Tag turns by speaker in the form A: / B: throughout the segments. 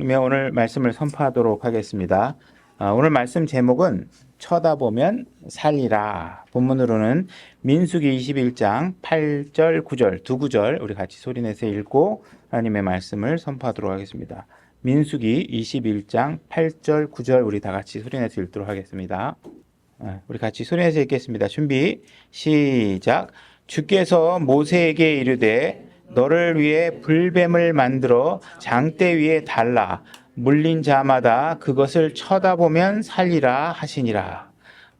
A: 오늘 말씀을 선포하도록 하겠습니다. 오늘 말씀 제목은 쳐다보면 살리라. 본문으로는 민수기 21장 8절, 9절 두 구절 우리 같이 소리내서 읽고 하나님의 말씀을 선포하도록 하겠습니다. 민수기 21장 8절, 9절 우리 다 같이 소리내서 읽도록 하겠습니다. 우리 같이 소리내서 읽겠습니다. 준비, 시작. 주께서 모세에게 이르되 너를 위해 불뱀을 만들어 장대 위에 달라 물린 자마다 그것을 쳐다보면 살리라 하시니라.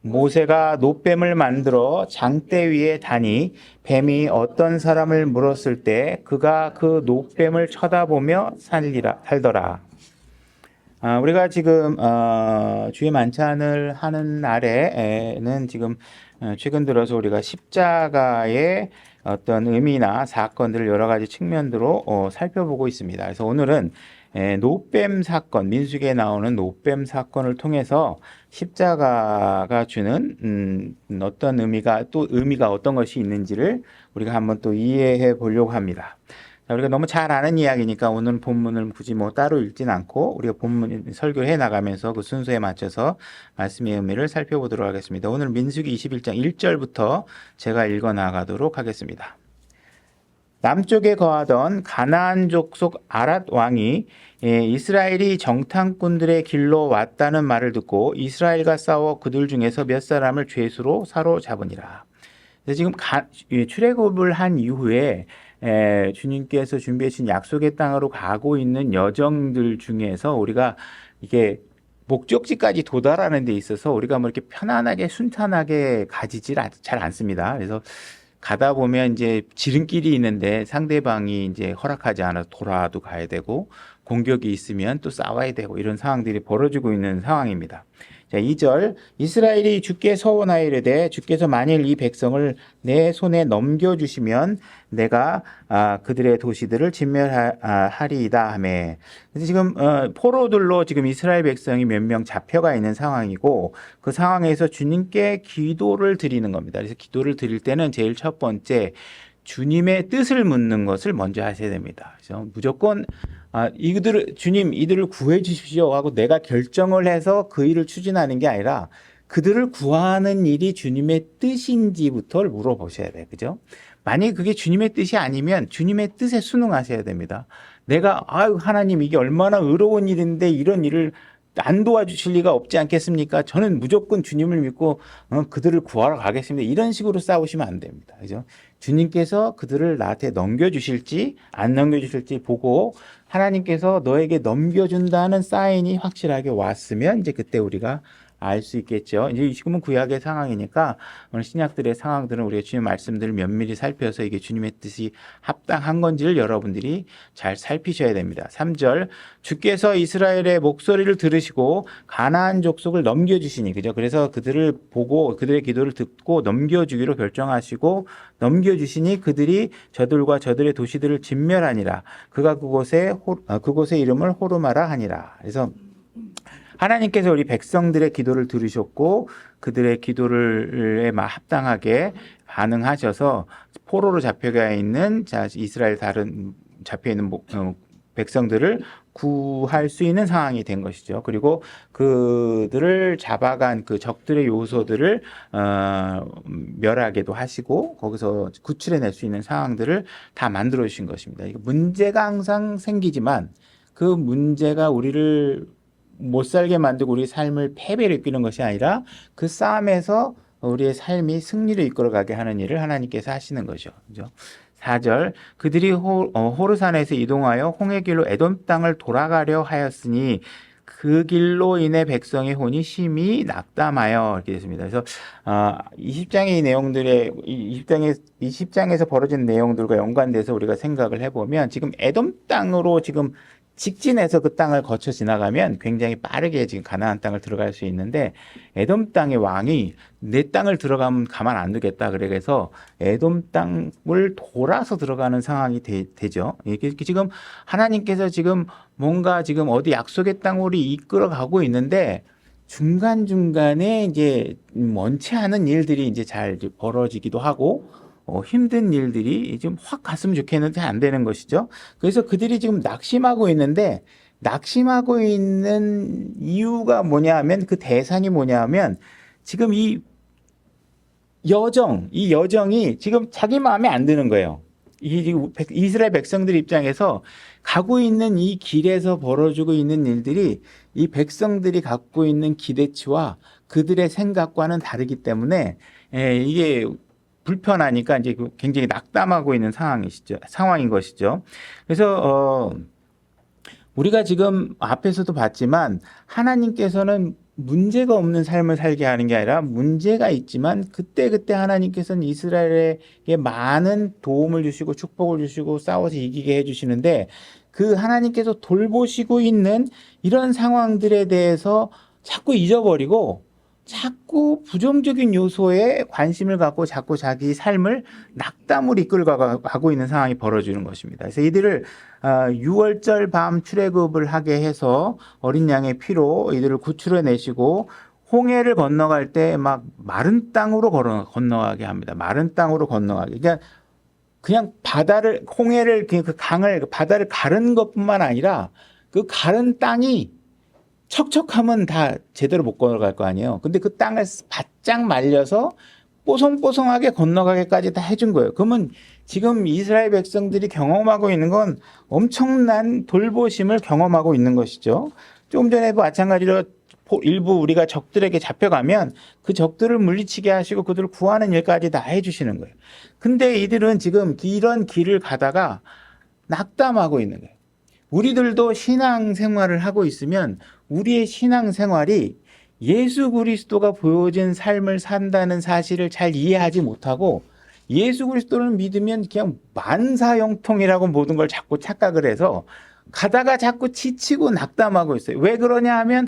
A: 모세가 놋뱀을 만들어 장대 위에 다니 뱀이 어떤 사람을 물었을 때 그가 그 놋뱀을 쳐다보며 살더라. 우리가 지금 주의 만찬을 하는 날에는 지금 최근 들어서 우리가 십자가의 어떤 의미나 사건들을 여러 가지 측면으로 살펴보고 있습니다. 그래서 오늘은 놋뱀 사건, 민수기에 나오는 놋뱀 사건을 통해서 십자가가 주는 어떤 의미가 어떤 것이 있는지를 우리가 한번 또 이해해 보려고 합니다. 우리가 너무 잘 아는 이야기니까 오늘 본문을 굳이 따로 읽진 않고 우리가 본문 설교를 해 나가면서 그 순서에 맞춰서 말씀의 의미를 살펴보도록 하겠습니다. 오늘 민수기 21장 1절부터 제가 읽어 나가도록 하겠습니다. 남쪽에 거하던 가나안 족속 아랏 왕이 이스라엘이 정탐꾼들의 길로 왔다는 말을 듣고 이스라엘과 싸워 그들 중에서 몇 사람을 죄수로 사로잡으니라. 지금 출애굽을 한 이후에 주님께서 준비해 주신 약속의 땅으로 가고 있는 여정들 중에서 우리가 이게 목적지까지 도달하는 데 있어서 우리가 이렇게 편안하게 순탄하게 가지질 잘 않습니다. 그래서 가다 보면 이제 지름길이 있는데 상대방이 이제 허락하지 않아서 돌아도 가야 되고 공격이 있으면 또 싸워야 되고 이런 상황들이 벌어지고 있는 상황입니다. 자, 2절 이스라엘이 주께 서원하여 이르되 주께서 만일 이 백성을 내 손에 넘겨주시면 내가 그들의 도시들을 진멸하리이다 하매. 그래서 지금 포로들로 지금 이스라엘 백성이 몇 명 잡혀가 있는 상황이고 그 상황에서 주님께 기도를 드리는 겁니다. 그래서 기도를 드릴 때는 제일 첫 번째 주님의 뜻을 묻는 것을 먼저 하셔야 됩니다. 그래서 무조건 주님 이들을 구해 주십시오 하고 내가 결정을 해서 그 일을 추진하는 게 아니라 그들을 구하는 일이 주님의 뜻인지부터 물어보셔야 돼요. 그죠? 만약에 그게 주님의 뜻이 아니면 주님의 뜻에 순응하셔야 됩니다. 내가 하나님 이게 얼마나 의로운 일인데 이런 일을 안 도와주실 리가 없지 않겠습니까? 저는 무조건 주님을 믿고 그들을 구하러 가겠습니다. 이런 식으로 싸우시면 안 됩니다. 그죠? 주님께서 그들을 나한테 넘겨주실지 안 넘겨주실지 보고 하나님께서 너에게 넘겨준다는 사인이 확실하게 왔으면 이제 그때 우리가 알 수 있겠죠. 이제 지금은 구약의 상황이니까 오늘 신약들의 상황들은 우리가 주님의 말씀들을 면밀히 살펴서 이게 주님의 뜻이 합당한 건지를 여러분들이 잘 살피셔야 됩니다. 3절 주께서 이스라엘의 목소리를 들으시고 가나안 족속을 넘겨주시니 그죠? 그래서 그들을 보고 그들의 기도를 듣고 넘겨주기로 결정하시고 넘겨주시니 그들이 저들과 저들의 도시들을 진멸하니라. 그가 그곳의 이름을 호르마라 하니라. 그래서 하나님께서 우리 백성들의 기도를 들으셨고 그들의 기도를 합당하게 반응하셔서 포로로 잡혀가 있는 이스라엘 다른 잡혀있는 백성들을 구할 수 있는 상황이 된 것이죠. 그리고 그들을 잡아간 그 적들의 요소들을 멸하게도 하시고 거기서 구출해낼 수 있는 상황들을 다 만들어 주신 것입니다. 문제가 항상 생기지만 그 문제가 우리를 못 살게 만들고 우리 삶을 패배로 이끄는 것이 아니라 그 싸움에서 우리의 삶이 승리를 이끌어가게 하는 일을 하나님께서 하시는 거죠. 그죠? 4절 그들이 호르산에서 이동하여 홍해 길로 에돔 땅을 돌아가려 하였으니 그 길로 인해 백성의 혼이 심히 낙담하여 이렇게 됐습니다. 그래서 20장의 내용들의 20장에서 벌어진 내용들과 연관돼서 우리가 생각을 해보면 지금 에돔 땅으로 지금 직진해서 그 땅을 거쳐 지나가면 굉장히 빠르게 지금 가나안 땅을 들어갈 수 있는데 에돔 땅의 왕이 내 땅을 들어가면 가만 안 두겠다. 그래서 에돔 땅을 돌아서 들어가는 상황이 되죠. 이게 지금 하나님께서 지금 뭔가 지금 어디 약속의 땅으로 이끌어 가고 있는데 중간중간에 이제 원치 않은 일들이 이제 잘 벌어지기도 하고 힘든 일들이 좀 확 갔으면 좋겠는데 안 되는 것이죠. 그래서 그들이 지금 낙심하고 있는데 낙심하고 있는 이유가 뭐냐 하면 그 대상이 뭐냐 하면 지금 이 여정이 지금 자기 마음에 안 드는 거예요. 이스라엘 백성들 입장에서 가고 있는 이 길에서 벌어지고 있는 일들이 이 백성들이 갖고 있는 기대치와 그들의 생각과는 다르기 때문에 이게 불편하니까 이제 굉장히 낙담하고 있는 상황인 것이죠. 그래서 우리가 지금 앞에서도 봤지만 하나님께서는 문제가 없는 삶을 살게 하는 게 아니라 문제가 있지만 그때 하나님께서는 이스라엘에게 많은 도움을 주시고 축복을 주시고 싸워서 이기게 해주시는데 그 하나님께서 돌보시고 있는 이런 상황들에 대해서 자꾸 잊어버리고 자꾸 부정적인 요소에 관심을 갖고 자꾸 자기 삶을 낙담으로 이끌어가고 있는 상황이 벌어지는 것입니다. 그래서 이들을 6월절 밤 출애굽을 하게 해서 어린 양의 피로 이들을 구출해내시고 홍해를 건너갈 때 막 마른 땅으로 건너가게 합니다. 마른 땅으로 건너가게. 그러니까 그냥 홍해를 그 강을 바다를 가른 것뿐만 아니라 그 가른 땅이 척척하면 다 제대로 못 건너갈 거 아니에요. 근데 그 땅을 바짝 말려서 뽀송뽀송하게 건너가게까지 다 해준 거예요. 그러면 지금 이스라엘 백성들이 경험하고 있는 건 엄청난 돌보심을 경험하고 있는 것이죠. 조금 전에 마찬가지로 일부 우리가 적들에게 잡혀가면 그 적들을 물리치게 하시고 그들을 구하는 일까지 다 해주시는 거예요. 근데 이들은 지금 이런 길을 가다가 낙담하고 있는 거예요. 우리들도 신앙생활을 하고 있으면 우리의 신앙생활이 예수 그리스도가 보여준 삶을 산다는 사실을 잘 이해하지 못하고 예수 그리스도를 믿으면 그냥 만사형통이라고 모든 걸 자꾸 착각을 해서 가다가 자꾸 지치고 낙담하고 있어요. 왜 그러냐 하면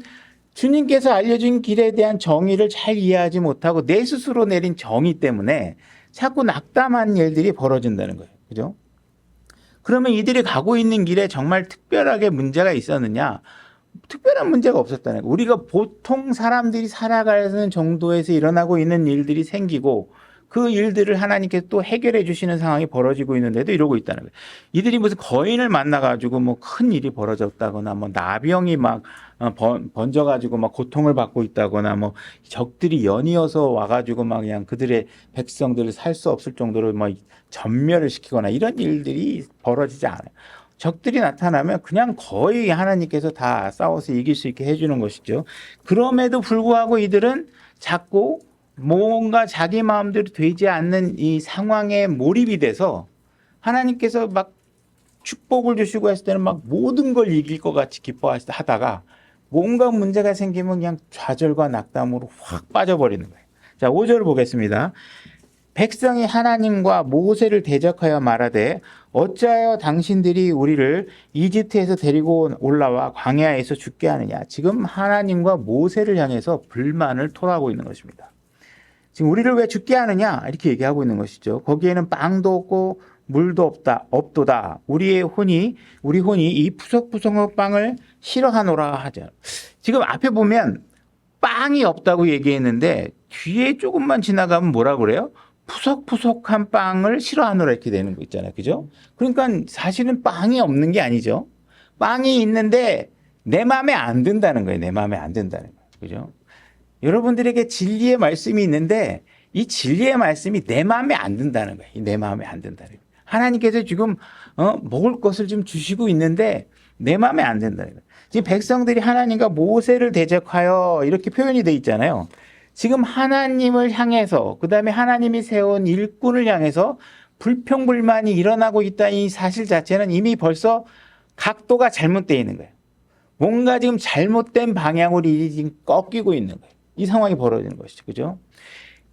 A: 주님께서 알려준 길에 대한 정의를 잘 이해하지 못하고 내 스스로 내린 정의 때문에 자꾸 낙담한 일들이 벌어진다는 거예요. 그죠? 그러면 이들이 가고 있는 길에 정말 특별하게 문제가 있었느냐? 특별한 문제가 없었다는 거예요. 우리가 보통 사람들이 살아가는 정도에서 일어나고 있는 일들이 생기고 그 일들을 하나님께서 또 해결해 주시는 상황이 벌어지고 있는데도 이러고 있다는 거예요. 이들이 무슨 거인을 만나가지고 뭐 큰 일이 벌어졌다거나 뭐 나병이 막 번져가지고 막 고통을 받고 있다거나 뭐 적들이 연이어서 와가지고 막 그냥 그들의 백성들을 살 수 없을 정도로 뭐 전멸을 시키거나 이런 일들이 벌어지지 않아요. 적들이 나타나면 그냥 거의 하나님께서 다 싸워서 이길 수 있게 해주는 것이죠. 그럼에도 불구하고 이들은 자꾸 뭔가 자기 마음대로 되지 않는 이 상황에 몰입이 돼서 하나님께서 막 축복을 주시고 했을 때는 막 모든 걸 이길 것 같이 기뻐하다가 뭔가 문제가 생기면 그냥 좌절과 낙담으로 확 빠져버리는 거예요. 자, 5절 보겠습니다. 백성이 하나님과 모세를 대적하여 말하되 어찌하여 당신들이 우리를 이집트에서 데리고 올라와 광야에서 죽게 하느냐. 지금 하나님과 모세를 향해서 불만을 토로하고 있는 것입니다. 지금 우리를 왜 죽게 하느냐 이렇게 얘기하고 있는 것이죠. 거기에는 빵도 없고 물도 없도다. 우리 혼이 이 푸석푸석한 빵을 싫어하노라 하죠. 지금 앞에 보면 빵이 없다고 얘기했는데 뒤에 조금만 지나가면 뭐라 그래요? 푸석푸석한 빵을 싫어하노라 이렇게 되는 거 있잖아요. 그죠? 그러니까 사실은 빵이 없는 게 아니죠. 빵이 있는데 내 마음에 안 든다는 거예요. 내 마음에 안 든다는 거예요. 그죠? 여러분들에게 진리의 말씀이 있는데 이 진리의 말씀이 내 마음에 안 든다는 거예요. 내 마음에 안 든다는 거예요. 하나님께서 지금 먹을 것을 좀 주시고 있는데 내 마음에 안 든다는 거예요. 지금 백성들이 하나님과 모세를 대적하여 이렇게 표현이 돼 있잖아요. 지금 하나님을 향해서 그다음에 하나님이 세운 일꾼을 향해서 불평불만이 일어나고 있다는 이 사실 자체는 이미 벌써 각도가 잘못되어 있는 거예요. 뭔가 지금 잘못된 방향으로 일이 지금 꺾이고 있는 거예요. 이 상황이 벌어지는 것이죠. 그죠?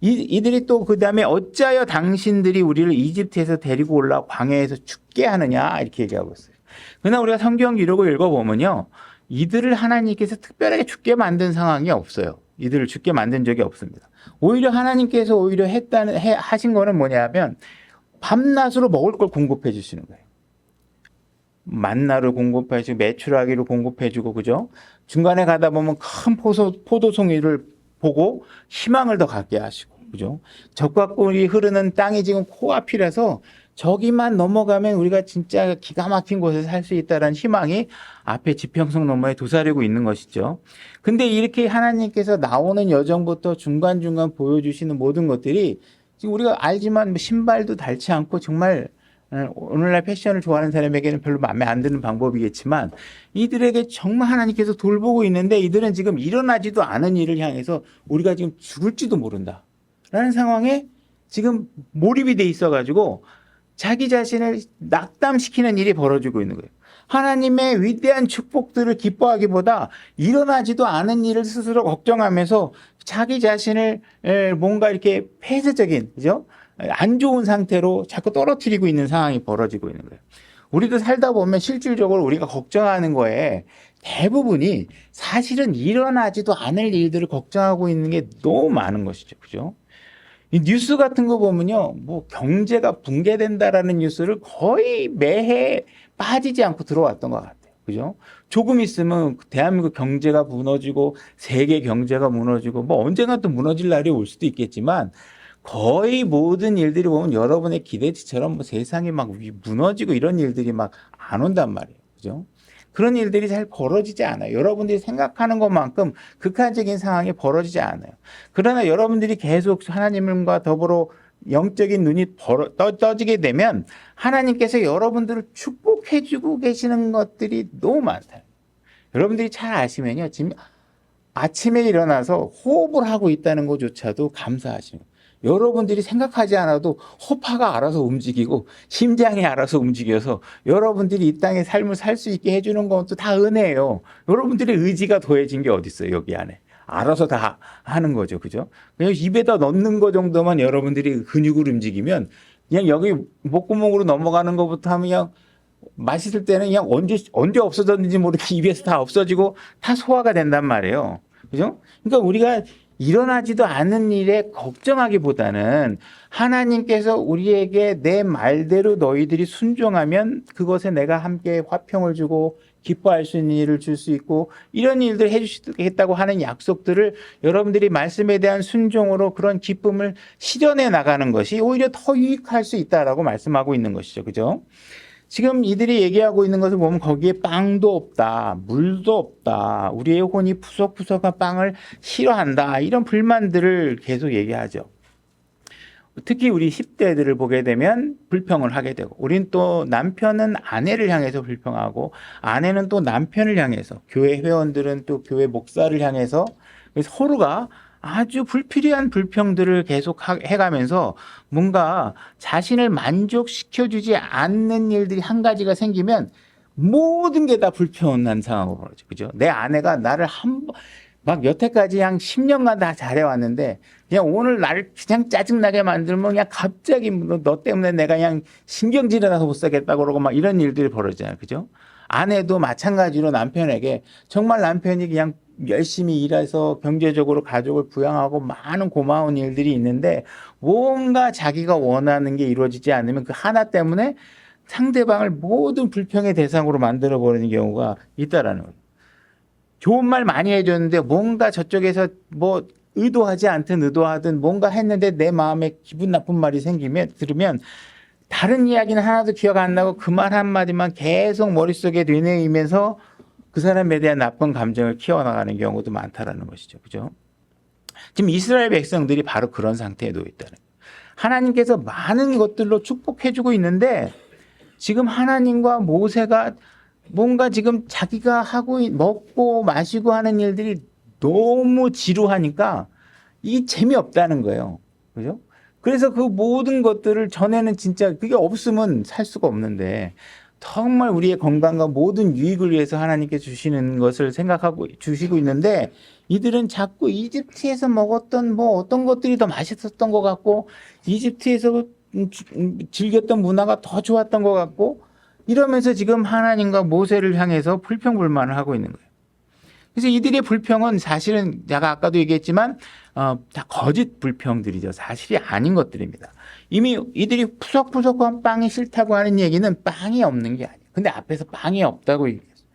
A: 이들이 또 그다음에 어찌하여 당신들이 우리를 이집트에서 데리고 올라 광야에서 죽게 하느냐 이렇게 얘기하고 있어요. 그러나 우리가 성경 기록을 읽어보면요. 이들을 하나님께서 특별하게 죽게 만든 상황이 없어요. 이들을 죽게 만든 적이 없습니다. 오히려 하나님께서 하신 거는 뭐냐면 밤낮으로 먹을 걸 공급해 주시는 거예요. 만나를 공급해 주고 메추라기를 공급해 주고 그죠? 중간에 가다 보면 큰 포도송이를 보고 희망을 더 갖게 하시고 그죠? 적과 꿀이 흐르는 땅이 지금 코앞이라서 저기만 넘어가면 우리가 진짜 기가 막힌 곳에 살 수 있다는 희망이 앞에 지평선 너머에 도사리고 있는 것이죠. 근데 이렇게 하나님께서 나오는 여정부터 중간중간 보여주시는 모든 것들이 지금 우리가 알지만 뭐 신발도 닳지 않고 정말 오늘날 패션을 좋아하는 사람에게는 별로 마음에 안 드는 방법이겠지만 이들에게 정말 하나님께서 돌보고 있는데 이들은 지금 일어나지도 않은 일을 향해서 우리가 지금 죽을지도 모른다 라는 상황에 지금 몰입이 돼 있어가지고 자기 자신을 낙담시키는 일이 벌어지고 있는 거예요. 하나님의 위대한 축복들을 기뻐하기보다 일어나지도 않은 일을 스스로 걱정하면서 자기 자신을 뭔가 이렇게 폐쇄적인, 그죠? 안 좋은 상태로 자꾸 떨어뜨리고 있는 상황이 벌어지고 있는 거예요. 우리도 살다 보면 실질적으로 우리가 걱정하는 거에 대부분이 사실은 일어나지도 않을 일들을 걱정하고 있는 게 너무 많은 것이죠. 그죠? 이 뉴스 같은 거 보면요, 뭐 경제가 붕괴된다라는 뉴스를 거의 매해 빠지지 않고 들어왔던 것 같아요. 그죠? 조금 있으면 대한민국 경제가 무너지고 세계 경제가 무너지고 뭐 언젠가 또 무너질 날이 올 수도 있겠지만 거의 모든 일들이 보면 여러분의 기대치처럼 뭐 세상이 막 무너지고 이런 일들이 막 안 온단 말이에요. 그죠? 그런 일들이 잘 벌어지지 않아요. 여러분들이 생각하는 것만큼 극한적인 상황이 벌어지지 않아요. 그러나 여러분들이 계속 하나님과 더불어 영적인 눈이 떠지게 되면 하나님께서 여러분들을 축복해주고 계시는 것들이 너무 많다. 여러분들이 잘 아시면요. 지금 아침에 일어나서 호흡을 하고 있다는 것조차도 감사하시는 거예요. 여러분들이 생각하지 않아도 허파가 알아서 움직이고 심장이 알아서 움직여서 여러분들이 이 땅의 삶을 살 수 있게 해주는 것도 다 은혜예요. 여러분들의 의지가 더해진 게 어디 있어요, 여기 안에. 알아서 다 하는 거죠. 그죠? 그냥 입에다 넣는 거 정도만 여러분들이 근육을 움직이면 그냥 여기 목구멍으로 넘어가는 것부터 하면 그냥 맛있을 때는 그냥 언제 없어졌는지 모르게 입에서 다 없어지고 다 소화가 된단 말이에요. 그죠? 그러니까 우리가 일어나지도 않은 일에 걱정하기보다는 하나님께서 우리에게 내 말대로 너희들이 순종하면 그것에 내가 함께 화평을 주고 기뻐할 수 있는 일을 줄 수 있고 이런 일들을 해주시겠다고 하는 약속들을 여러분들이 말씀에 대한 순종으로 그런 기쁨을 실현해 나가는 것이 오히려 더 유익할 수 있다라고 말씀하고 있는 것이죠. 그죠? 지금 이들이 얘기하고 있는 것을 보면 거기에 빵도 없다, 물도 없다, 우리의 혼이 푸석푸석한 빵을 싫어한다, 이런 불만들을 계속 얘기하죠. 특히 우리 10대들을 보게 되면 불평을 하게 되고, 우린 또 남편은 아내를 향해서 불평하고, 아내는 또 남편을 향해서, 교회 회원들은 또 교회 목사를 향해서 서로가 아주 불필요한 불평들을 계속 해가면서 뭔가 자신을 만족시켜주지 않는 일들이 한 가지가 생기면 모든 게 다 불편한 상황으로 벌어져. 그죠? 내 아내가 나를 막 여태까지 한 10년간 다 잘해왔는데 그냥 오늘 나를 그냥 짜증나게 만들면 그냥 갑자기 너 때문에 내가 그냥 신경질이 나서 못 살겠다 그러고 막 이런 일들이 벌어지잖아요. 그죠? 아내도 마찬가지로 남편에게 정말 남편이 그냥 열심히 일해서 경제적으로 가족을 부양하고 많은 고마운 일들이 있는데 뭔가 자기가 원하는 게 이루어지지 않으면 그 하나 때문에 상대방을 모든 불평의 대상으로 만들어버리는 경우가 있다라는 거예요. 좋은 말 많이 해줬는데 뭔가 저쪽에서 뭐 의도하지 않든 의도하든 뭔가 했는데 내 마음에 기분 나쁜 말이 들으면 다른 이야기는 하나도 기억 안 나고 그 말 한마디만 계속 머릿속에 되뇌이면서 그 사람에 대한 나쁜 감정을 키워나가는 경우도 많다라는 것이죠. 그죠? 지금 이스라엘 백성들이 바로 그런 상태에 놓여 있다는 거예요. 하나님께서 많은 것들로 축복해주고 있는데 지금 하나님과 모세가 뭔가 지금 자기가 하고 먹고 마시고 하는 일들이 너무 지루하니까 이 재미없다는 거예요. 그죠? 그래서 그 모든 것들을 전에는 진짜 그게 없으면 살 수가 없는데 정말 우리의 건강과 모든 유익을 위해서 하나님께 주시는 것을 생각하고 주시고 있는데 이들은 자꾸 이집트에서 먹었던 뭐 어떤 것들이 더 맛있었던 것 같고 이집트에서 즐겼던 문화가 더 좋았던 것 같고 이러면서 지금 하나님과 모세를 향해서 불평불만을 하고 있는 거예요. 그래서 이들의 불평은 사실은 제가 아까도 얘기했지만 다 거짓 불평들이죠. 사실이 아닌 것들입니다. 이미 이들이 푸석푸석한 빵이 싫다고 하는 얘기는 빵이 없는 게 아니에요. 근데 앞에서 빵이 없다고 얘기했어요.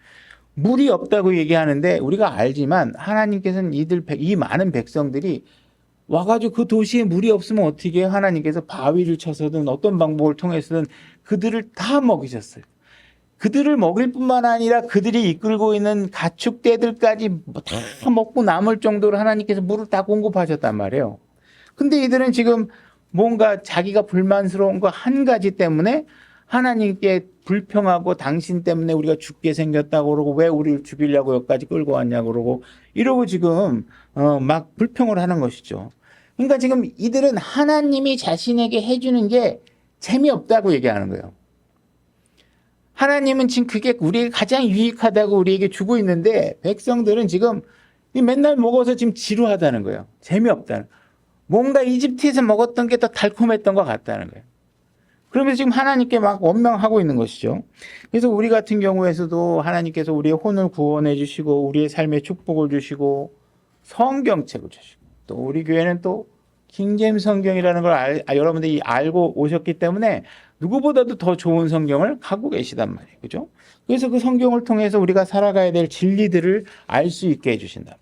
A: 물이 없다고 얘기하는데 우리가 알지만 하나님께서는 이 많은 백성들이 와가지고 그 도시에 물이 없으면 어떻게 해요? 하나님께서 바위를 쳐서든 어떤 방법을 통해서든 그들을 다 먹이셨어요. 그들을 먹일 뿐만 아니라 그들이 이끌고 있는 가축대들까지 다 먹고 남을 정도로 하나님께서 물을 다 공급하셨단 말이에요. 근데 이들은 지금 뭔가 자기가 불만스러운 거 한 가지 때문에 하나님께 불평하고 당신 때문에 우리가 죽게 생겼다고 그러고 왜 우리를 죽이려고 여기까지 끌고 왔냐고 그러고 이러고 지금 막 불평을 하는 것이죠. 그러니까 지금 이들은 하나님이 자신에게 해주는 게 재미없다고 얘기하는 거예요. 하나님은 지금 그게 우리에게 가장 유익하다고 우리에게 주고 있는데 백성들은 지금 맨날 먹어서 지금 지루하다는 거예요. 재미없다는. 뭔가 이집트에서 먹었던 게 더 달콤했던 것 같다는 거예요. 그러면서 지금 하나님께 막 원망하고 있는 것이죠. 그래서 우리 같은 경우에서도 하나님께서 우리의 혼을 구원해 주시고 우리의 삶에 축복을 주시고 성경책을 주시고 또 우리 교회는 또 킹제임스 성경이라는 걸 여러분들이 알고 오셨기 때문에 누구보다도 더 좋은 성경을 갖고 계시단 말이에요. 그죠? 그래서 그 성경을 통해서 우리가 살아가야 될 진리들을 알 수 있게 해주신다.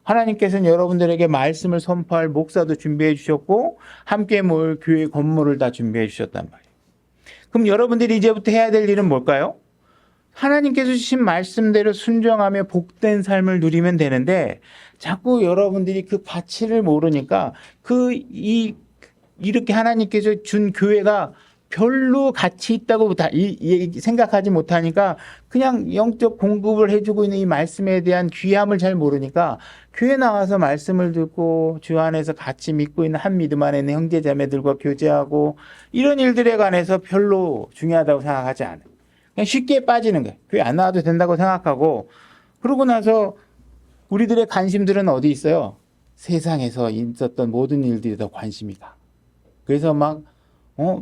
A: 하나님께서는 여러분들에게 말씀을 선포할 목사도 준비해 주셨고 함께 모일 교회 건물을 다 준비해 주셨단 말이에요. 그럼 여러분들이 이제부터 해야 될 일은 뭘까요? 하나님께서 주신 말씀대로 순종하며 복된 삶을 누리면 되는데 자꾸 여러분들이 그 가치를 모르니까 이렇게 하나님께서 준 교회가 별로 가치 있다고 생각하지 못하니까 그냥 영적 공급을 해주고 있는 이 말씀에 대한 귀함을 잘 모르니까 교회 나와서 말씀을 듣고 주 안에서 같이 믿고 있는 한 믿음 안에 있는 형제자매들과 교제하고 이런 일들에 관해서 별로 중요하다고 생각하지 않아요. 그냥 쉽게 빠지는 거예요. 교회 안 나와도 된다고 생각하고 그러고 나서 우리들의 관심들은 어디 있어요? 세상에서 있었던 모든 일들이 더 관심이 가. 그래서 막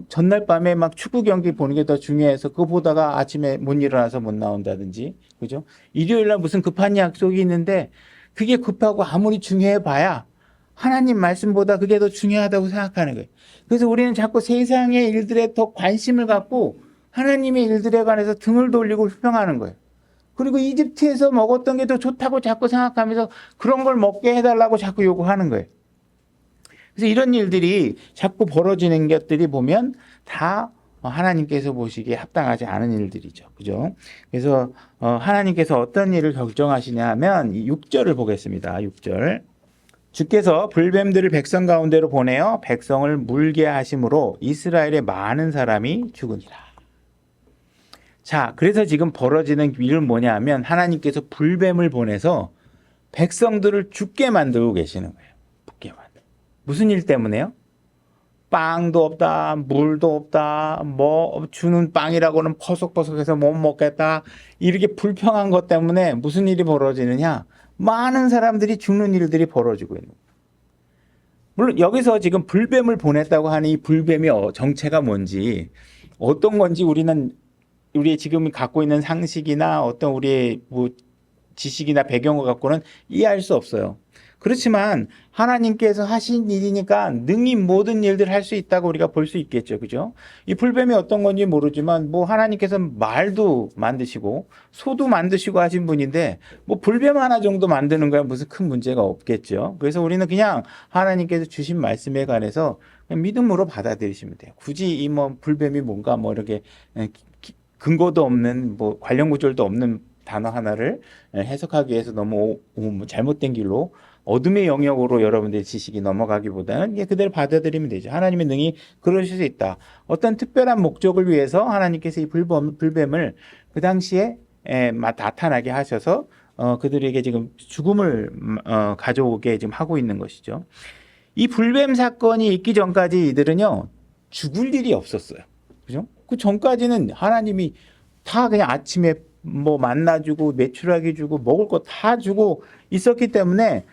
A: 전날 밤에 막 축구 경기 보는 게 더 중요해서 그거 보다가 아침에 못 일어나서 못 나온다든지, 그죠? 일요일 날 무슨 급한 약속이 있는데 그게 급하고 아무리 중요해 봐야 하나님 말씀보다 그게 더 중요하다고 생각하는 거예요. 그래서 우리는 자꾸 세상의 일들에 더 관심을 갖고 하나님의 일들에 관해서 등을 돌리고 불평하는 거예요. 그리고 이집트에서 먹었던 게 더 좋다고 자꾸 생각하면서 그런 걸 먹게 해달라고 자꾸 요구하는 거예요. 그래서 이런 일들이 자꾸 벌어지는 것들이 보면 다 하나님께서 보시기에 합당하지 않은 일들이죠. 그죠? 그래서 하나님께서 어떤 일을 결정하시냐 하면 6절을 보겠습니다. 6절. 주께서 불뱀들을 백성 가운데로 보내어 백성을 물게 하심으로 이스라엘의 많은 사람이 죽으니라. 자, 그래서 지금 벌어지는 일은 뭐냐 하면 하나님께서 불뱀을 보내서 백성들을 죽게 만들고 계시는 거예요. 무슨 일 때문에요? 빵도 없다, 물도 없다, 뭐 주는 빵이라고는 퍼석퍼석해서 못 먹겠다. 이렇게 불평한 것 때문에 무슨 일이 벌어지느냐? 많은 사람들이 죽는 일들이 벌어지고 있는 거예요. 물론 여기서 지금 불뱀을 보냈다고 하는 이 불뱀의 정체가 뭔지 어떤 건지 우리는 우리의 지금 갖고 있는 상식이나 어떤 우리의 뭐 지식이나 배경을 갖고는 이해할 수 없어요. 그렇지만 하나님께서 하신 일이니까 능히 모든 일들을 할 수 있다고 우리가 볼 수 있겠죠. 그죠? 이 불뱀이 어떤 건지 모르지만 뭐 하나님께서 말도 만드시고 소도 만드시고 하신 분인데 뭐 불뱀 하나 정도 만드는 거야 무슨 큰 문제가 없겠죠. 그래서 우리는 그냥 하나님께서 주신 말씀에 관해서 그냥 믿음으로 받아들이시면 돼요. 굳이 이 뭐 불뱀이 뭔가 뭐 이렇게 근거도 없는 뭐 관련 구절도 없는 단어 하나를 해석하기 위해서 너무 잘못된 길로 어둠의 영역으로 여러분들의 지식이 넘어가기보다는 이게 그대로 받아들이면 되죠. 하나님의 능히 그러실 수 있다. 어떤 특별한 목적을 위해서 하나님께서 이 불뱀을 그 당시에 나타나게 하셔서 그들에게 지금 죽음을 가져오게 지금 하고 있는 것이죠. 이 불뱀 사건이 있기 전까지 이들은요 죽을 일이 없었어요. 그죠? 그 전까지는 하나님이 다 그냥 아침에 뭐 만나주고 메추라기 주고 먹을 거 다 주고 있었기 때문에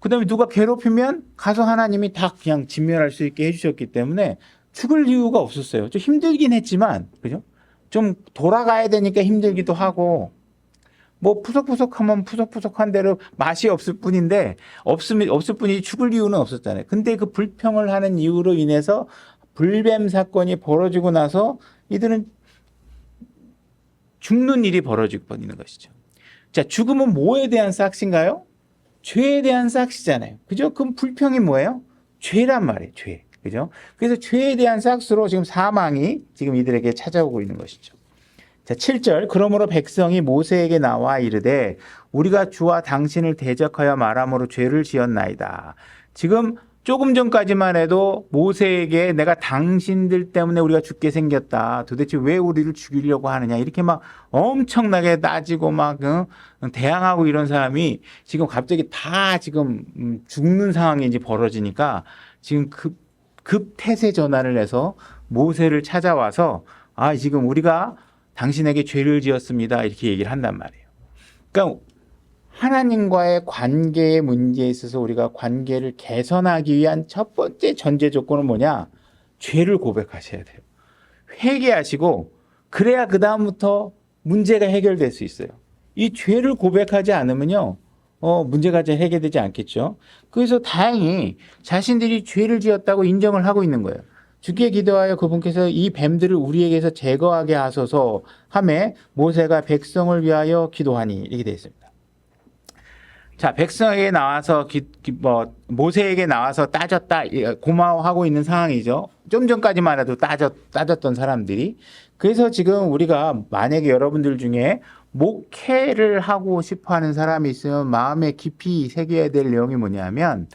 A: 그 다음에 누가 괴롭히면 가서 하나님이 다 그냥 진멸할 수 있게 해주셨기 때문에 죽을 이유가 없었어요. 좀 힘들긴 했지만, 그죠? 좀 돌아가야 되니까 힘들기도 하고, 뭐 푸석푸석하면 푸석푸석한 대로 맛이 없을 뿐인데, 없을 뿐이지 죽을 이유는 없었잖아요. 근데 그 불평을 하는 이유로 인해서 불뱀 사건이 벌어지고 나서 이들은 죽는 일이 벌어지고 있는 것이죠. 자, 죽음은 뭐에 대한 싹신가요? 죄에 대한 싹스잖아요. 그죠? 그럼 불평이 뭐예요? 죄란 말이에요. 죄. 그죠? 그래서 죄에 대한 싹스로 지금 사망이 지금 이들에게 찾아오고 있는 것이죠. 자, 7절. 그러므로 백성이 모세에게 나와 이르되 우리가 주와 당신을 대적하여 말함으로 죄를 지었나이다. 지금 조금 전까지만 해도 모세에게 내가 당신들 때문에 우리가 죽게 생겼다. 도대체 왜 우리를 죽이려고 하느냐. 이렇게 막 엄청나게 따지고 막 대항하고 이런 사람이 지금 갑자기 다 지금 죽는 상황이 이제 벌어지니까 지금 급 태세 전환을 해서 모세를 찾아와서 아, 지금 우리가 당신에게 죄를 지었습니다. 이렇게 얘기를 한단 말이에요. 그러니까 하나님과의 관계의 문제에 있어서 우리가 관계를 개선하기 위한 첫 번째 전제 조건은 뭐냐? 죄를 고백하셔야 돼요. 회개하시고 그래야 그 다음부터 문제가 해결될 수 있어요. 이 죄를 고백하지 않으면요, 문제가 잘 해결되지 않겠죠. 그래서 다행히 자신들이 죄를 지었다고 인정을 하고 있는 거예요. 주께 기도하여 그분께서 이 뱀들을 우리에게서 제거하게 하소서 하매 모세가 백성을 위하여 기도하니 이렇게 되어 있습니다. 자, 백성에게 나와서 모세에게 나와서 따졌다 고마워하고 있는 상황이죠. 좀 전까지만 해도 따졌던 사람들이. 그래서 지금 우리가 만약에 여러분들 중에 목회를 하고 싶어하는 사람이 있으면 마음에 깊이 새겨야 될 내용이 뭐냐면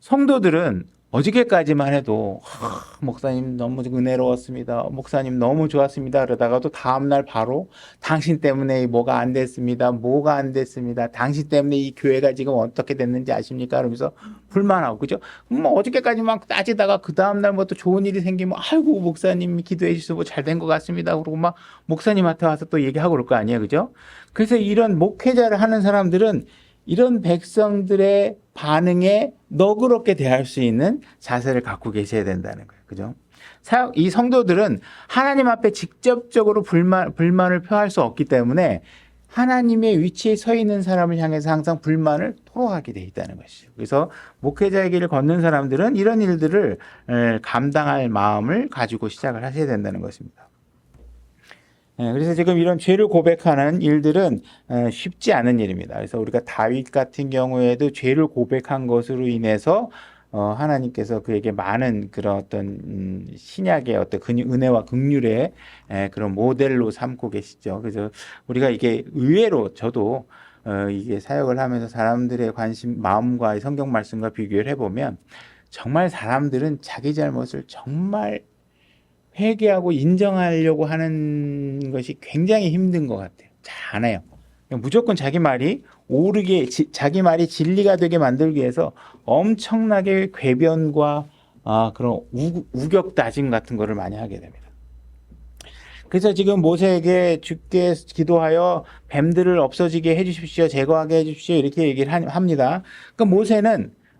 A: 성도들은 어저께까지만 해도 목사님 너무 은혜로웠습니다. 목사님 너무 좋았습니다. 그러다가도 다음날 바로 당신 때문에 뭐가 안 됐습니다. 뭐가 안 됐습니다. 당신 때문에 이 교회가 지금 어떻게 됐는지 아십니까? 그러면서 불만하고 그죠? 뭐 어저께까지 막 따지다가 그 다음날 뭐 또 좋은 일이 생기면 아이고 목사님이 기도해 주셔서 뭐 잘 된 것 같습니다. 그러고 막 목사님한테 와서 또 얘기하고 그럴 거 아니에요. 그죠? 그래서 이런 목회자를 하는 사람들은 이런 백성들의 반응에 너그럽게 대할 수 있는 자세를 갖고 계셔야 된다는 거예요. 그죠? 이 성도들은 하나님 앞에 직접적으로 불만을 표할 수 없기 때문에 하나님의 위치에 서 있는 사람을 향해서 항상 불만을 토로하게 돼 있다는 것이죠. 그래서 목회자의 길을 걷는 사람들은 이런 일들을 감당할 마음을 가지고 시작을 하셔야 된다는 것입니다. 그래서 지금 이런 죄를 고백하는 일들은 쉽지 않은 일입니다. 그래서 우리가 다윗 같은 경우에도 죄를 고백한 것으로 인해서 하나님께서 그에게 많은 그런 어떤 신약의 어떤 은혜와 긍휼의 그런 모델로 삼고 계시죠. 그래서 우리가 이게 의외로 저도 이게 사역을 하면서 사람들의 관심, 마음과 성경 말씀과 비교를 해보면 정말 사람들은 자기 잘못을 정말 회개하고 인정하려고 하는 것이 굉장히 힘든 것 같아요. 잘 안 해요. 무조건 자기 말이 옳게, 자기 말이 진리가 되게 만들기 위해서 엄청나게 궤변과 그런 우격다짐 같은 거를 많이 하게 됩니다. 그래서 지금 모세에게 주께 기도하여 뱀들을 없어지게 해주십시오. 제거하게 해주십시오. 이렇게 얘기를 합니다. 그러니까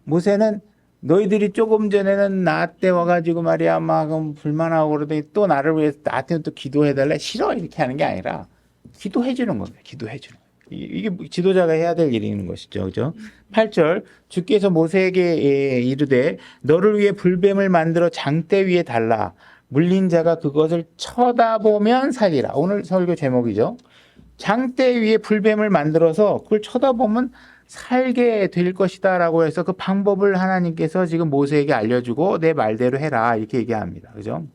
A: 모세는 너희들이 조금 전에는 나한테 와가지고 말이야 막 불만하고 그러더니 또 나를 위해서 나한테는 또 기도해달래 싫어 이렇게 하는 게 아니라 기도해주는 겁니다. 기도해주는 거예요. 이게 지도자가 해야 될 일인 것이죠. 그죠? 8절 주께서 모세에게 이르되 너를 위해 불뱀을 만들어 장대 위에 달라 물린 자가 그것을 쳐다보면 살리라. 오늘 설교 제목이죠. 장대 위에 불뱀을 만들어서 그걸 쳐다보면 살게 될 것이다 라고 해서 그 방법을 하나님께서 지금 모세에게 알려주고 내 말대로 해라 이렇게 얘기합니다. 그죠?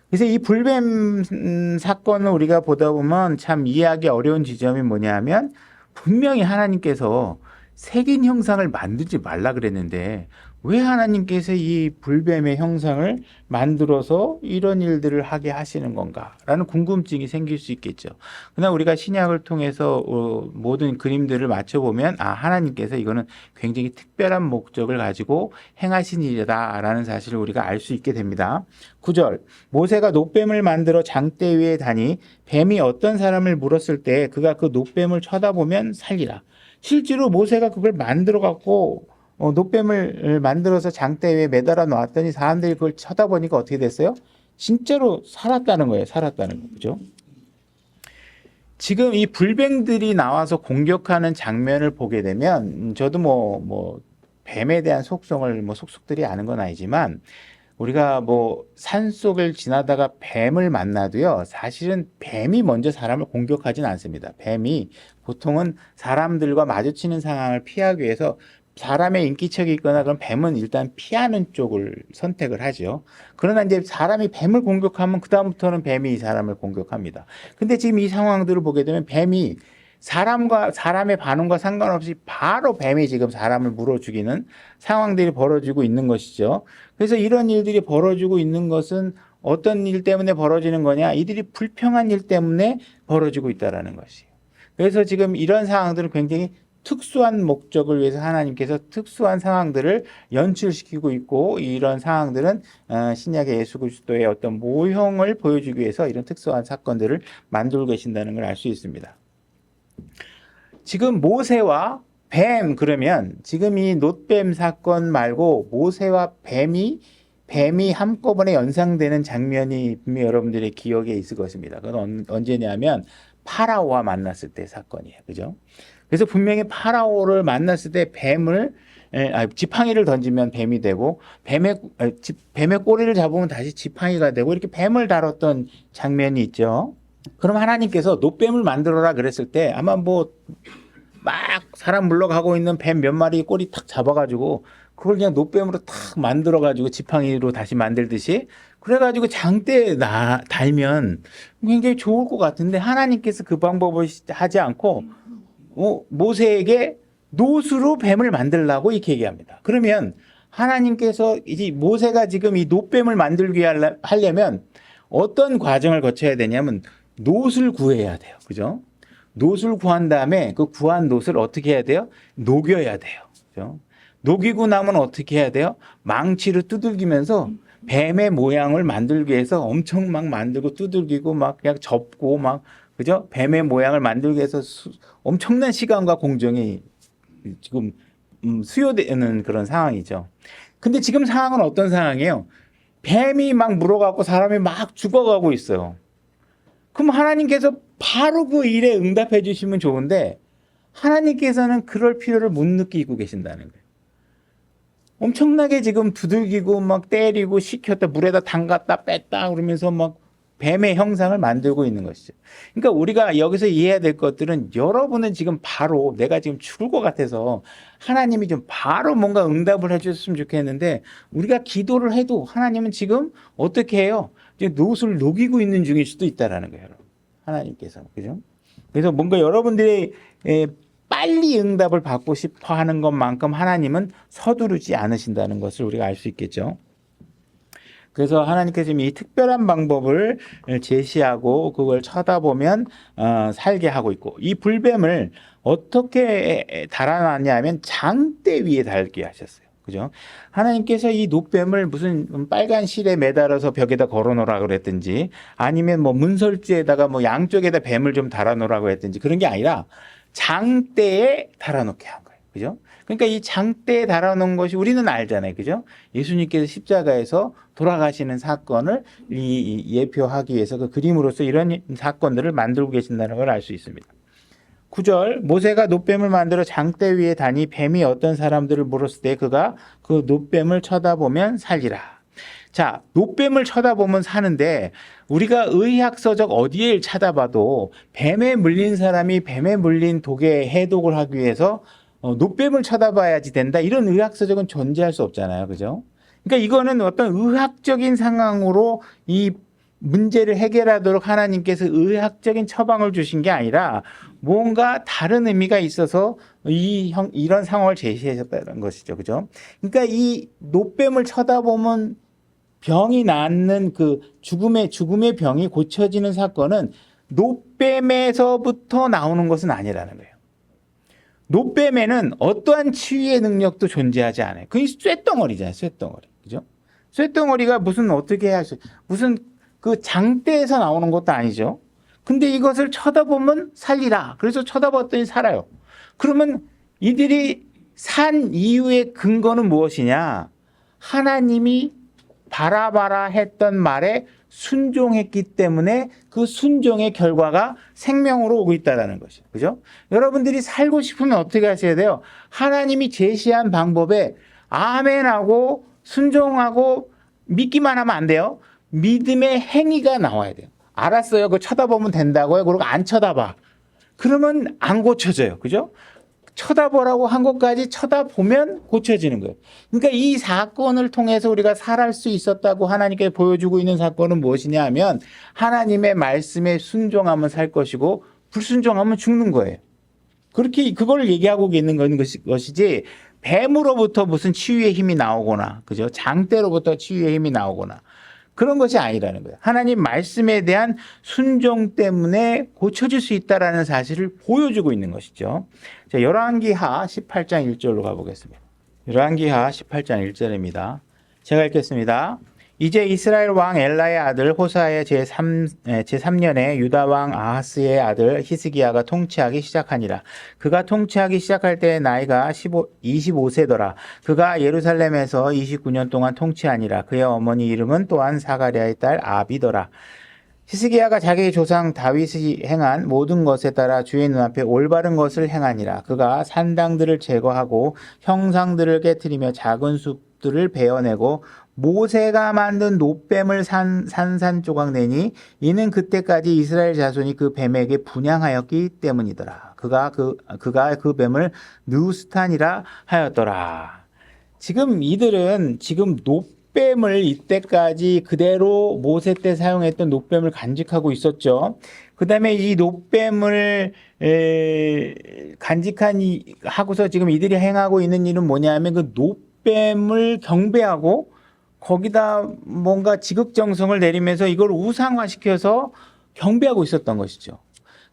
A: 그래서 이 불뱀 사건을 우리가 보다 보면 참 이해하기 어려운 지점이 뭐냐면 분명히 하나님께서 색인 형상을 만들지 말라 그랬는데 왜 하나님께서 이 불뱀의 형상을 만들어서 이런 일들을 하게 하시는 건가라는 궁금증이 생길 수 있겠죠. 그러나 우리가 신약을 통해서 모든 그림들을 맞춰보면 하나님께서 이거는 굉장히 특별한 목적을 가지고 행하신 일이다라는 사실을 우리가 알 수 있게 됩니다. 9절 모세가 놋뱀을 만들어 장대 위에 다니 뱀이 어떤 사람을 물었을 때 그가 그 놋뱀을 쳐다보면 살리라. 실제로 모세가 그걸 만들어 갖고 놋뱀을 만들어서 장대 위에 매달아 놨더니 사람들이 그걸 쳐다보니까 어떻게 됐어요? 진짜로 살았다는 거예요. 살았다는 거. 그죠? 지금 이 불뱀들이 나와서 공격하는 장면을 보게 되면 저도 뱀에 대한 속성을 속속들이 아는 건 아니지만 우리가 뭐 산속을 지나다가 뱀을 만나도요, 사실은 뱀이 먼저 사람을 공격하진 않습니다. 뱀이 보통은 사람들과 마주치는 상황을 피하기 위해서 사람의 인기척이 있거나 그럼 뱀은 일단 피하는 쪽을 선택을 하죠. 그러나 이제 사람이 뱀을 공격하면 그다음부터는 뱀이 사람을 공격합니다. 근데 지금 이 상황들을 보게 되면 뱀이 사람과 사람의 반응과 상관없이 바로 뱀이 지금 사람을 물어 죽이는 상황들이 벌어지고 있는 것이죠. 그래서 이런 일들이 벌어지고 있는 것은 어떤 일 때문에 벌어지는 거냐? 이들이 불평한 일 때문에 벌어지고 있다라는 것이에요. 그래서 지금 이런 상황들은 굉장히 특수한 목적을 위해서 하나님께서 특수한 상황들을 연출시키고 있고, 이런 상황들은 신약의 예수 그리스도의 어떤 모형을 보여주기 위해서 이런 특수한 사건들을 만들고 계신다는 걸 알 수 있습니다. 지금 모세와 뱀, 그러면 지금 이 놋뱀 사건 말고 모세와 뱀이 한꺼번에 연상되는 장면이 분명히 여러분들의 기억에 있을 것입니다. 그건 언제냐면 파라오와 만났을 때 사건이에요. 그죠? 그래서 분명히 파라오를 만났을 때 지팡이를 던지면 뱀이 되고, 뱀의 꼬리를 잡으면 다시 지팡이가 되고, 이렇게 뱀을 다뤘던 장면이 있죠. 그럼 하나님께서 놋뱀을 만들어라 그랬을 때 아마 뭐 막 사람 물러가고 있는 뱀 몇 마리 꼬리 탁 잡아가지고 그걸 그냥 놋뱀으로 탁 만들어가지고 지팡이로 다시 만들듯이 그래가지고 장대에 달면 굉장히 좋을 것 같은데, 하나님께서 그 방법을 하지 않고 모세에게 놋으로 뱀을 만들라고 이렇게 얘기합니다. 그러면 하나님께서 이제 모세가 지금 이 놋뱀을 만들기 하려면 어떤 과정을 거쳐야 되냐면 놋을 구해야 돼요. 그죠? 놋을 구한 다음에 그 구한 놋을 어떻게 해야 돼요? 녹여야 돼요. 그죠? 녹이고 나면 어떻게 해야 돼요? 망치로 두들기면서 뱀의 모양을 만들기 위해서 엄청 막 만들고 두들기고 막 그냥 접고 막, 그죠? 뱀의 모양을 만들기 위해서 엄청난 시간과 공정이 지금 수요되는 그런 상황이죠. 근데 지금 상황은 어떤 상황이에요? 뱀이 막 물어가고 사람이 막 죽어가고 있어요. 그럼 하나님께서 바로 그 일에 응답해 주시면 좋은데, 하나님께서는 그럴 필요를 못 느끼고 계신다는 거예요. 엄청나게 지금 두들기고 막 때리고 시켰다, 물에다 담갔다 뺐다 그러면서 막 뱀의 형상을 만들고 있는 것이죠. 그러니까 우리가 여기서 이해해야 될 것들은, 여러분은 지금 바로 내가 지금 죽을 것 같아서 하나님이 좀 바로 뭔가 응답을 해주셨으면 좋겠는데, 우리가 기도를 해도 하나님은 지금 어떻게 해요? 이제 놋을 녹이고 있는 중일 수도 있다라는 거예요. 하나님께서. 그죠? 그래서 뭔가 여러분들이 빨리 응답을 받고 싶어 하는 것만큼 하나님은 서두르지 않으신다는 것을 우리가 알 수 있겠죠. 그래서 하나님께서 이 특별한 방법을 제시하고 그걸 쳐다보면 살게 하고 있고, 이 불뱀을 어떻게 달아놨냐면 장대 위에 달게 하셨어요. 그죠? 하나님께서 이 놋뱀을 무슨 빨간 실에 매달아서 벽에다 걸어 놓으라 그랬든지, 아니면 뭐 문설주에다가 뭐 양쪽에다 뱀을 좀 달아 놓으라고 했든지, 그런 게 아니라 장대에 달아놓게 한 거예요. 그죠? 그러니까 이 장대에 달아놓은 것이 우리는 알잖아요. 그죠? 예수님께서 십자가에서 돌아가시는 사건을 예표하기 위해서 그 그림으로서 이런 사건들을 만들고 계신다는 걸 알 수 있습니다. 9절, 모세가 놋뱀을 만들어 장대 위에 다니 뱀이 어떤 사람들을 물었을 때 그가 그 놋뱀을 쳐다보면 살리라. 자, 놋뱀을 쳐다보면 사는데, 우리가 의학서적 어디에 찾아봐도 뱀에 물린 사람이 뱀에 물린 독에 해독을 하기 위해서 놋뱀을 쳐다봐야지 된다, 이런 의학서적은 존재할 수 없잖아요. 그죠? 그러니까 이거는 어떤 의학적인 상황으로 이 문제를 해결하도록 하나님께서 의학적인 처방을 주신 게 아니라 뭔가 다른 의미가 있어서 이런 상황을 제시하셨다는 것이죠. 그죠? 그러니까 이 놋뱀을 쳐다보면 병이 낫는 그 죽음의 병이 고쳐지는 사건은 놋뱀에서부터 나오는 것은 아니라는 거예요. 놋뱀에는 어떠한 치유의 능력도 존재하지 않아요. 그게 쇳덩어리잖아요. 쇳덩어리. 그죠? 쇳덩어리가 무슨 그 장대에서 나오는 것도 아니죠. 근데 이것을 쳐다보면 살리라. 그래서 쳐다봤더니 살아요. 그러면 이들이 산 이유의 근거는 무엇이냐? 하나님이 바라바라 했던 말에 순종했기 때문에 그 순종의 결과가 생명으로 오고 있다는 것이죠. 그죠? 여러분들이 살고 싶으면 어떻게 하셔야 돼요? 하나님이 제시한 방법에 아멘하고 순종하고 믿기만 하면 안 돼요. 믿음의 행위가 나와야 돼요. 알았어요. 그거 쳐다보면 된다고요. 그리고 안 쳐다봐. 그러면 안 고쳐져요. 그죠? 쳐다보라고 한 것까지 쳐다보면 고쳐지는 거예요. 그러니까 이 사건을 통해서 우리가 살아갈 수 있었다고 하나님께 보여주고 있는 사건은 무엇이냐 하면 하나님의 말씀에 순종하면 살 것이고 불순종하면 죽는 거예요. 그렇게 그걸 얘기하고 있는 것이지 뱀으로부터 무슨 치유의 힘이 나오거나 그죠? 장대로부터 치유의 힘이 나오거나 그런 것이 아니라는 거예요. 하나님 말씀에 대한 순종 때문에 고쳐질 수 있다라는 사실을 보여주고 있는 것이죠. 자, 열왕기하 18장 1절로 가보겠습니다. 열왕기하 18장 1절입니다. 제가 읽겠습니다. 이제 이스라엘 왕 엘라의 아들 호사의 제3년에 유다 왕 아하스의 아들 히스기야가 통치하기 시작하니라. 그가 통치하기 시작할 때 나이가 25세더라. 그가 예루살렘에서 29년 동안 통치하니라. 그의 어머니 이름은 또한 사가랴의 딸 아비더라. 히스기야가 자기 조상 다윗이 행한 모든 것에 따라 주의 눈앞에 올바른 것을 행하니라. 그가 산당들을 제거하고 형상들을 깨트리며 작은 숲들을 베어내고 모세가 만든 놋뱀을 산산조각 내니 이는 그때까지 이스라엘 자손이 그 뱀에게 분향하였기 때문이더라. 그가 그 뱀을 느우스탄이라 하였더라. 지금 이들은 지금 놋뱀을 이때까지 그대로 모세 때 사용했던 놋뱀을 간직하고 있었죠. 그 다음에 이 놋뱀을 하고서 지금 이들이 행하고 있는 일은 뭐냐면 그 놋뱀을 경배하고 거기다 뭔가 지극정성을 내리면서 이걸 우상화시켜서 경배하고 있었던 것이죠.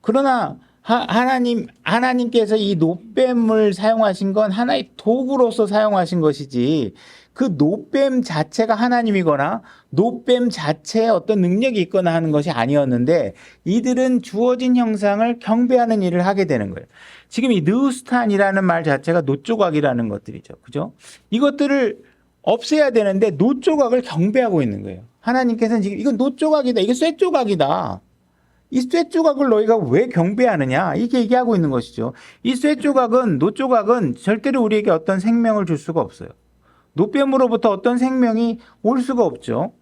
A: 그러나 하나님께서 이 놋뱀을 사용하신 건 하나의 도구로서 사용하신 것이지 그 놋뱀 자체가 하나님이거나 놋뱀 자체에 어떤 능력이 있거나 하는 것이 아니었는데 이들은 주어진 형상을 경배하는 일을 하게 되는 거예요. 지금 이 느우스탄이라는 말 자체가 놋조각이라는 것들이죠. 그죠? 이것들을 없애야 되는데 놋조각을 경배하고 있는 거예요. 하나님께서는 지금 이건 놋조각이다. 이게 쇠조각이다. 이 쇠조각을 너희가 왜 경배하느냐? 이렇게 얘기하고 있는 것이죠. 이 놋조각은 절대로 우리에게 어떤 생명을 줄 수가 없어요. 놋뱀으로부터 어떤 생명이 올 수가 없죠.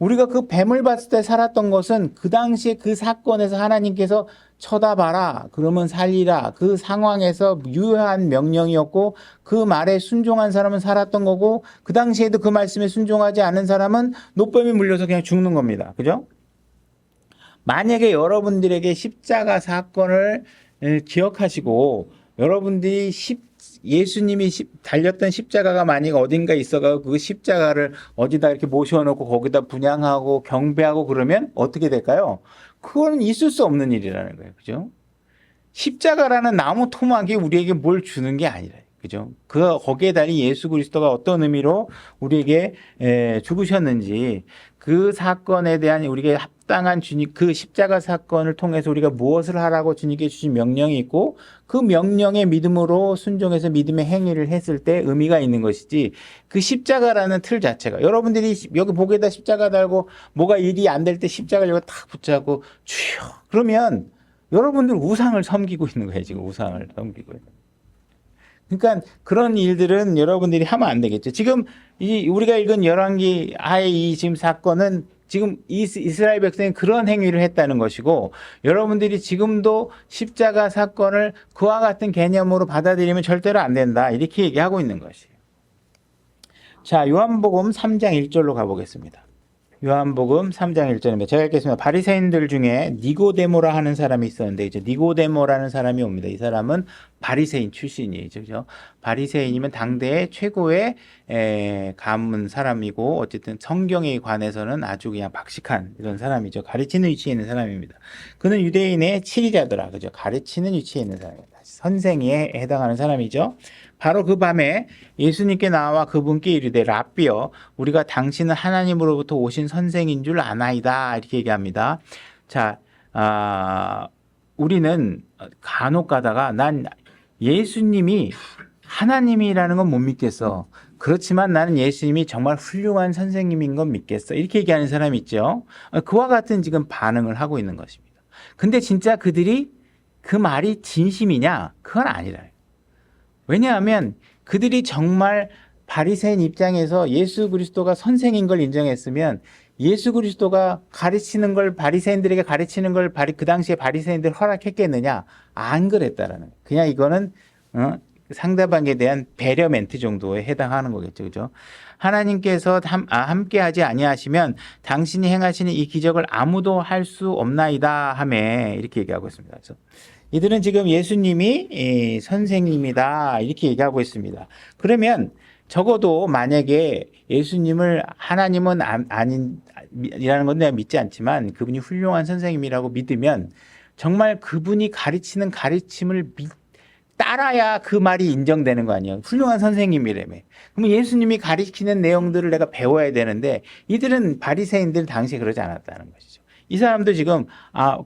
A: 우리가 그 뱀을 봤을 때 살았던 것은 그 당시에 그 사건에서 하나님께서 쳐다봐라 그러면 살리라 그 상황에서 유효한 명령이었고 그 말에 순종한 사람은 살았던 거고 그 당시에도 그 말씀에 순종하지 않은 사람은 놋뱀에 물려서 그냥 죽는 겁니다. 그죠? 만약에 여러분들에게 십자가 사건을 기억하시고 여러분들이 예수님이 달렸던 십자가가 만약 어딘가에 있어가지고 그 십자가를 어디다 이렇게 모셔놓고 거기다 분향하고 경배하고 그러면 어떻게 될까요? 그거는 있을 수 없는 일이라는 거예요. 그죠? 십자가라는 나무 토막이 우리에게 뭘 주는 게 아니라. 그죠? 거기에 달린 예수 그리스도가 어떤 의미로 우리에게 죽으셨는지 그 사건에 대한 우리에게 합당한 주님, 그 십자가 사건을 통해서 우리가 무엇을 하라고 주님께 주신 명령이 있고 그 명령의 믿음으로 순종해서 믿음의 행위를 했을 때 의미가 있는 것이지 그 십자가라는 틀 자체가 여러분들이 여기 목에다 십자가 달고 뭐가 일이 안 될 때 십자가를 여기 탁 붙잡고 주여 그러면 여러분들 우상을 섬기고 있는 거예요. 지금 우상을 섬기고 있는 거예요. 그러니까 그런 일들은 여러분들이 하면 안 되겠죠. 지금 우리가 읽은 열왕기 하의 이 지금 사건은 지금 이스라엘 백성이 그런 행위를 했다는 것이고 여러분들이 지금도 십자가 사건을 그와 같은 개념으로 받아들이면 절대로 안 된다. 이렇게 얘기하고 있는 것이에요. 자, 요한복음 3장 1절로 가보겠습니다. 요한복음 3장 1절입니다. 제가 읽겠습니다. 바리새인들 중에 니고데모라 하는 사람이 있었는데 이제 니고데모라는 사람이 옵니다. 이 사람은 바리새인 출신이죠. 그죠? 바리새인이면 당대의 최고의 가문 사람이고 어쨌든 성경에 관해서는 아주 그냥 박식한 이런 사람이죠. 가르치는 위치에 있는 사람입니다. 그는 유대인의 치리자더라. 그죠? 가르치는 위치에 있는 사람입니다. 선생에 해당하는 사람이죠. 바로 그 밤에 예수님께 나와 그분께 이르되 랍비여 우리가 당신은 하나님으로부터 오신 선생인 줄 아나이다 이렇게 얘기합니다. 자, 우리는 간혹 가다가 난 예수님이 하나님이라는 건 못 믿겠어. 그렇지만 나는 예수님이 정말 훌륭한 선생님인 건 믿겠어. 이렇게 얘기하는 사람이 있죠. 그와 같은 지금 반응을 하고 있는 것입니다. 근데 진짜 그들이 그 말이 진심이냐? 그건 아니라. 왜냐하면 그들이 정말 바리새인 입장에서 예수 그리스도가 선생인 걸 인정했으면 예수 그리스도가 가르치는 걸 바리새인들에게 가르치는 걸 그 당시에 바리새인들 허락했겠느냐? 안 그랬다라는 거예요. 그냥 이거는 상대방에 대한 배려 멘트 정도에 해당하는 거겠죠. 그죠? 하나님께서 함께하지 아니하시면 당신이 행하시는 이 기적을 아무도 할 수 없나이다 하매 이렇게 얘기하고 있습니다. 그래서 이들은 지금 예수님이 선생님이다 이렇게 얘기하고 있습니다. 그러면 적어도 만약에 예수님을 하나님은 아닌이라는 건 내가 믿지 않지만 그분이 훌륭한 선생님이라고 믿으면 정말 그분이 가르치는 가르침을 따라야 그 말이 인정되는 거 아니에요. 훌륭한 선생님이라며. 그러면 예수님이 가르치는 내용들을 내가 배워야 되는데 이들은 바리새인들 당시에 그러지 않았다는 것이죠. 이 사람도 지금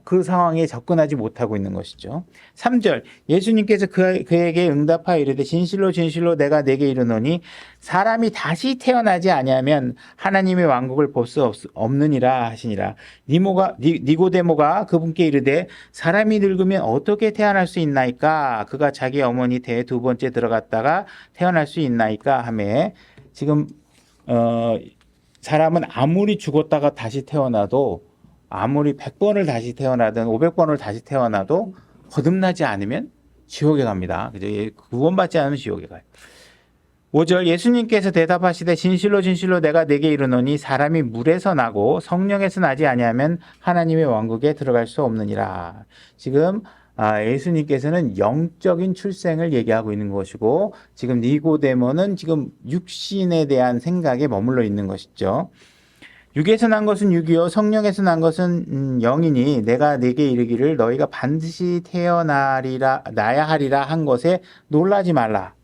A: 그 상황에 접근하지 못하고 있는 것이죠. 3절 예수님께서 그에게 응답하여 이르되 진실로 진실로 내가 네게 이르노니 사람이 다시 태어나지 아니하면 하나님의 왕국을 볼 수 없느니라 하시니라. 니고데모가 그분께 이르되 사람이 늙으면 어떻게 태어날 수 있나이까? 그가 자기 어머니 태에 두 번째 들어갔다가 태어날 수 있나이까? 하매 지금 사람은 아무리 죽었다가 다시 태어나도 아무리 100번을 다시 태어나든 500번을 다시 태어나도 거듭나지 않으면 지옥에 갑니다. 그죠? 구원받지 않으면 지옥에 가요. 5절 예수님께서 대답하시되 진실로 진실로 내가 네게 이르노니 사람이 물에서 나고 성령에서 나지 아니하면 하나님의 왕국에 들어갈 수 없느니라. 지금 예수님께서는 영적인 출생을 얘기하고 있는 것이고 지금 니고데모는 지금 육신에 대한 생각에 머물러 있는 것이죠. 육에서 난 것은 육이요 성령에서 난 것은 영이니 내가 네게 이르기를 너희가 반드시 나야 하리라 한 것에 놀라지 말라.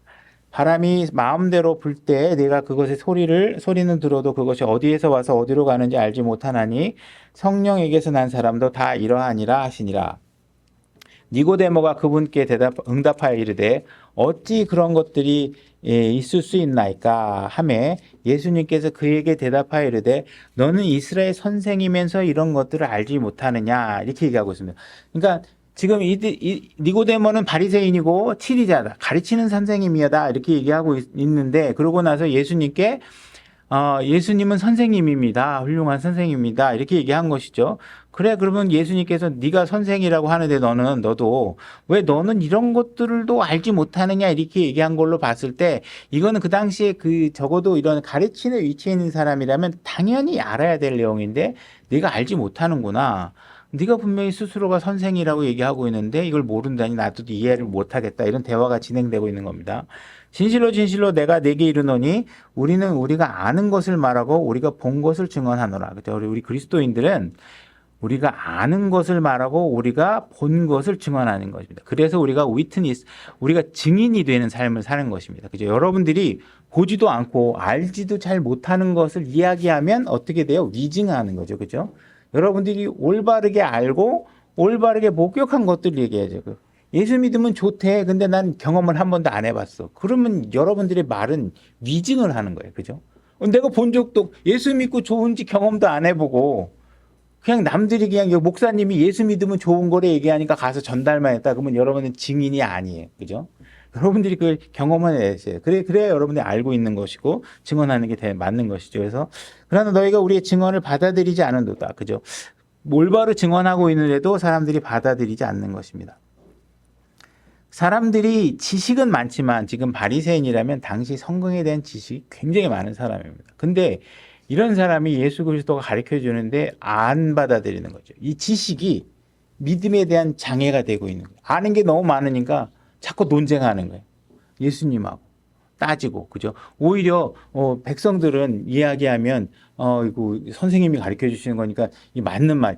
A: 바람이 마음대로 불 때 내가 그것의 소리는 들어도 그것이 어디에서 와서 어디로 가는지 알지 못하나니 성령에게서 난 사람도 다 이러하니라 하시니라. 니고데모가 그분께 응답하여 이르되 어찌 그런 것들이 있을 수 있나이까 하매 예수님께서 그에게 대답하여 이르되 너는 이스라엘 선생이면서 이런 것들을 알지 못하느냐 이렇게 얘기하고 있습니다. 그러니까 지금 니고데모는 바리새인이고 치리자다 가르치는 선생님이다 이렇게 얘기하고 있는데 그러고 나서 예수님께 예수님은 선생님입니다. 훌륭한 선생님입니다. 이렇게 얘기한 것이죠. 그래 그러면 예수님께서 네가 선생이라고 하는데 너도 왜 너는 이런 것들도 알지 못하느냐 이렇게 얘기한 걸로 봤을 때 이거는 그 당시에 적어도 이런 가르치는 위치에 있는 사람이라면 당연히 알아야 될 내용인데 네가 알지 못하는구나. 네가 분명히 스스로가 선생이라고 얘기하고 있는데 이걸 모른다니 나도 이해를 못하겠다. 이런 대화가 진행되고 있는 겁니다. 진실로 진실로 내가 네게 이르노니 우리가 아는 것을 말하고 우리가 본 것을 증언하노라. 그죠? 우리 그리스도인들은 우리가 아는 것을 말하고 우리가 본 것을 증언하는 것입니다. 그래서 우리가 우리가 증인이 되는 삶을 사는 것입니다. 그죠? 여러분들이 보지도 않고 알지도 잘 못하는 것을 이야기하면 어떻게 돼요? 위증하는 거죠. 그죠? 여러분들이 올바르게 알고 올바르게 목격한 것들을 얘기해야죠. 예수 믿으면 좋대. 근데 난 경험을 한 번도 안 해봤어. 그러면 여러분들의 말은 위증을 하는 거예요. 그죠? 내가 본 적도 예수 믿고 좋은지 경험도 안 해보고 그냥 남들이 그냥 목사님이 예수 믿으면 좋은 거래 얘기하니까 가서 전달만 했다. 그러면 여러분은 증인이 아니에요. 그죠? 여러분들이 그 경험을 해야죠. 그래야 여러분들이 알고 있는 것이고 증언하는 게 맞는 것이죠. 그래서 그러나 너희가 우리의 증언을 받아들이지 않은도다. 그죠? 올바로 증언하고 있는데도 사람들이 받아들이지 않는 것입니다. 사람들이 지식은 많지만 지금 바리새인이라면 당시 성경에 대한 지식이 굉장히 많은 사람입니다. 근데 이런 사람이 예수 그리스도가 가르쳐 주는데 안 받아들이는 거죠. 이 지식이 믿음에 대한 장애가 되고 있는 거예요. 아는 게 너무 많으니까 자꾸 논쟁하는 거예요. 예수님하고 따지고 그죠? 오히려 백성들은 이야기하면 이거 선생님이 가르쳐 주시는 거니까 이 맞는 말.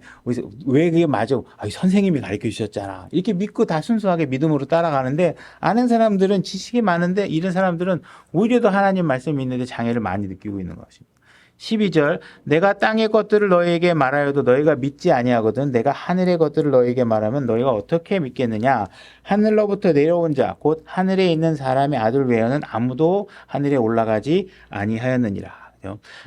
A: 왜 그게 맞아? 선생님이 가르쳐 주셨잖아. 이렇게 믿고 다 순수하게 믿음으로 따라가는데 아는 사람들은 지식이 많은데 이런 사람들은 오히려 더 하나님 말씀이 있는데 장애를 많이 느끼고 있는 것입니다. 12절 내가 땅의 것들을 너희에게 말하여도 너희가 믿지 아니하거든 내가 하늘의 것들을 너희에게 말하면 너희가 어떻게 믿겠느냐 하늘로부터 내려온 자 곧 하늘에 있는 사람의 아들 외에는 아무도 하늘에 올라가지 아니하였느니라.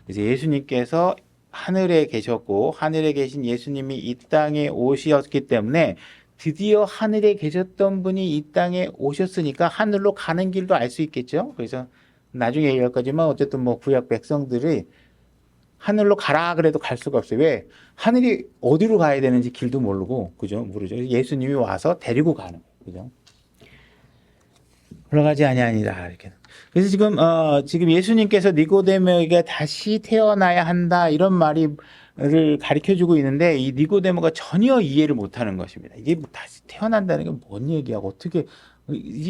A: 그래서 예수님께서 하늘에 계셨고 하늘에 계신 예수님이 이 땅에 오셨기 때문에 드디어 하늘에 계셨던 분이 이 땅에 오셨으니까 하늘로 가는 길도 알 수 있겠죠. 그래서 나중에 얘기할 거지만 어쨌든 뭐 구약 백성들이 하늘로 가라 그래도 갈 수가 없어요. 왜? 하늘이 어디로 가야 되는지 길도 모르고, 그죠? 모르죠. 예수님이 와서 데리고 가는 거예요. 그죠? 올라가지 아니하니라 이렇게. 그래서 지금 예수님께서 니고데모에게 다시 태어나야 한다 이런 말을 가르쳐 주고 있는데 이 니고데모가 전혀 이해를 못 하는 것입니다. 이게 뭐 다시 태어난다는 게 뭔 얘기야? 어떻게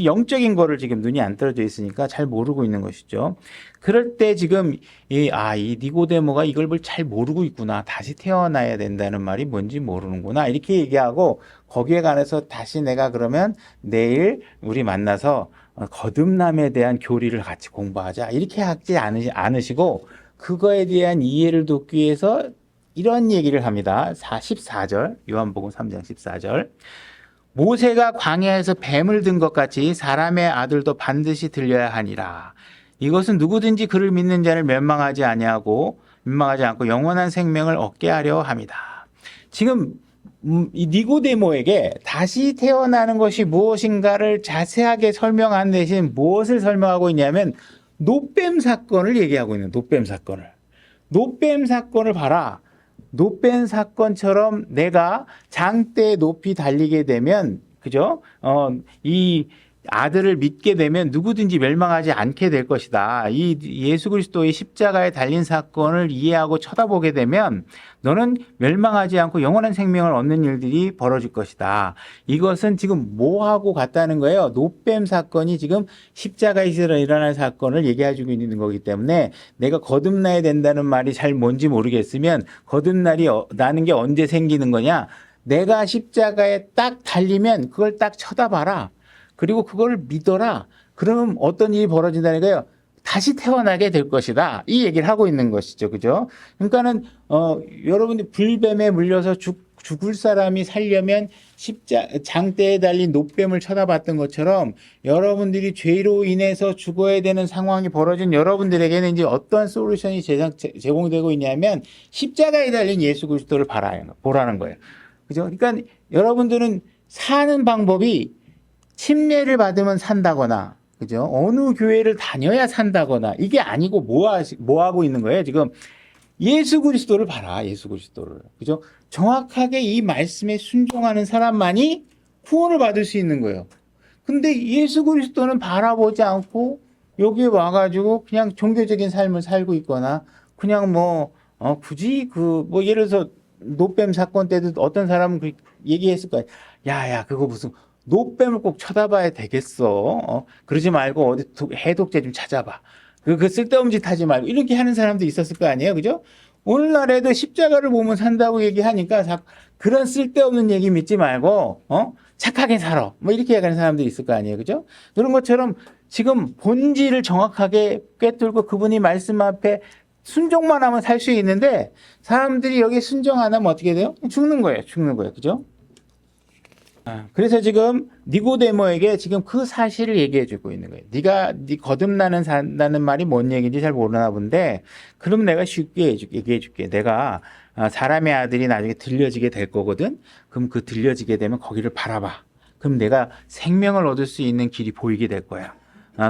A: 영적인 거를 지금 눈이 안 떨어져 있으니까 잘 모르고 있는 것이죠. 그럴 때 지금 이 니고데모가 이걸 잘 모르고 있구나. 다시 태어나야 된다는 말이 뭔지 모르는구나. 이렇게 얘기하고 거기에 관해서 다시 내가 그러면 내일 우리 만나서 거듭남에 대한 교리를 같이 공부하자. 이렇게 하지 않으시고 그거에 대한 이해를 돕기 위해서 이런 얘기를 합니다. 14절, 요한복음 3장 14절. 모세가 광야에서 뱀을 든 것 같이 사람의 아들도 반드시 들려야 하니라. 이것은 누구든지 그를 믿는 자를 멸망하지 않고 영원한 생명을 얻게 하려 합니다. 지금 이 니고데모에게 다시 태어나는 것이 무엇인가를 자세하게 설명한 대신 무엇을 설명하고 있냐면 노뱀 사건을 얘기하고 있는 노뱀 사건을. 노뱀 사건을 봐라. 노뱀 사건처럼 내가 장대에 높이 달리게 되면, 그죠? 이 아들을 믿게 되면 누구든지 멸망하지 않게 될 것이다. 이 예수 그리스도의 십자가에 달린 사건을 이해하고 쳐다보게 되면 너는 멸망하지 않고 영원한 생명을 얻는 일들이 벌어질 것이다. 이것은 지금 뭐하고 같다는 거예요? 노뱀 사건이 지금 십자가에서 일어날 사건을 얘기해주고 있는 거기 때문에 내가 거듭나야 된다는 말이 잘 뭔지 모르겠으면 거듭날이 나는 게 언제 생기는 거냐? 내가 십자가에 딱 달리면 그걸 딱 쳐다봐라. 그리고 그걸 믿어라. 그러면 어떤 일이 벌어진다는 거예요? 다시 태어나게 될 것이다. 이 얘기를 하고 있는 것이죠. 그죠? 그러니까는, 여러분이 불뱀에 물려서 죽을 사람이 살려면 장대에 달린 노뱀을 쳐다봤던 것처럼 여러분들이 죄로 인해서 죽어야 되는 상황이 벌어진 여러분들에게는 이제 어떤 솔루션이 제공되고 있냐면 십자가에 달린 예수 그리스도를 보라는 거예요. 그죠? 그러니까 여러분들은 사는 방법이 침례를 받으면 산다거나, 그죠? 어느 교회를 다녀야 산다거나, 이게 아니고 뭐 하고 있는 거예요? 지금 예수 그리스도를 봐라, 예수 그리스도를. 그죠? 정확하게 이 말씀에 순종하는 사람만이 구원을 받을 수 있는 거예요. 근데 예수 그리스도는 바라보지 않고 여기에 와가지고 그냥 종교적인 삶을 살고 있거나, 그냥 굳이 예를 들어서 노뱀 사건 때도 어떤 사람은 얘기했을 거예요. 야, 그거 무슨, 노뱀을 꼭 쳐다봐야 되겠어. 그러지 말고 어디 해독제 좀 찾아봐. 그 쓸데없는 짓 하지 말고 이렇게 하는 사람도 있었을 거 아니에요, 그죠? 오늘날에도 십자가를 보면 산다고 얘기하니까 그런 쓸데없는 얘기 믿지 말고 착하게 살아. 이렇게 얘기하는 사람들이 있을 거 아니에요, 그죠? 그런 것처럼 지금 본질을 정확하게 꿰뚫고 그분이 말씀 앞에 순종만 하면 살 수 있는데 사람들이 여기 순종 안 하면 어떻게 돼요? 죽는 거예요, 그죠? 그래서 지금 니고데모에게 지금 그 사실을 얘기해 주고 있는 거예요. 네 거듭나는 산다는 말이 뭔 얘기인지 잘 모르나 본데 그럼 내가 쉽게 얘기해 줄게. 내가 사람의 아들이 나중에 들려지게 될 거거든. 그럼 그 들려지게 되면 거기를 바라봐. 그럼 내가 생명을 얻을 수 있는 길이 보이게 될 거야.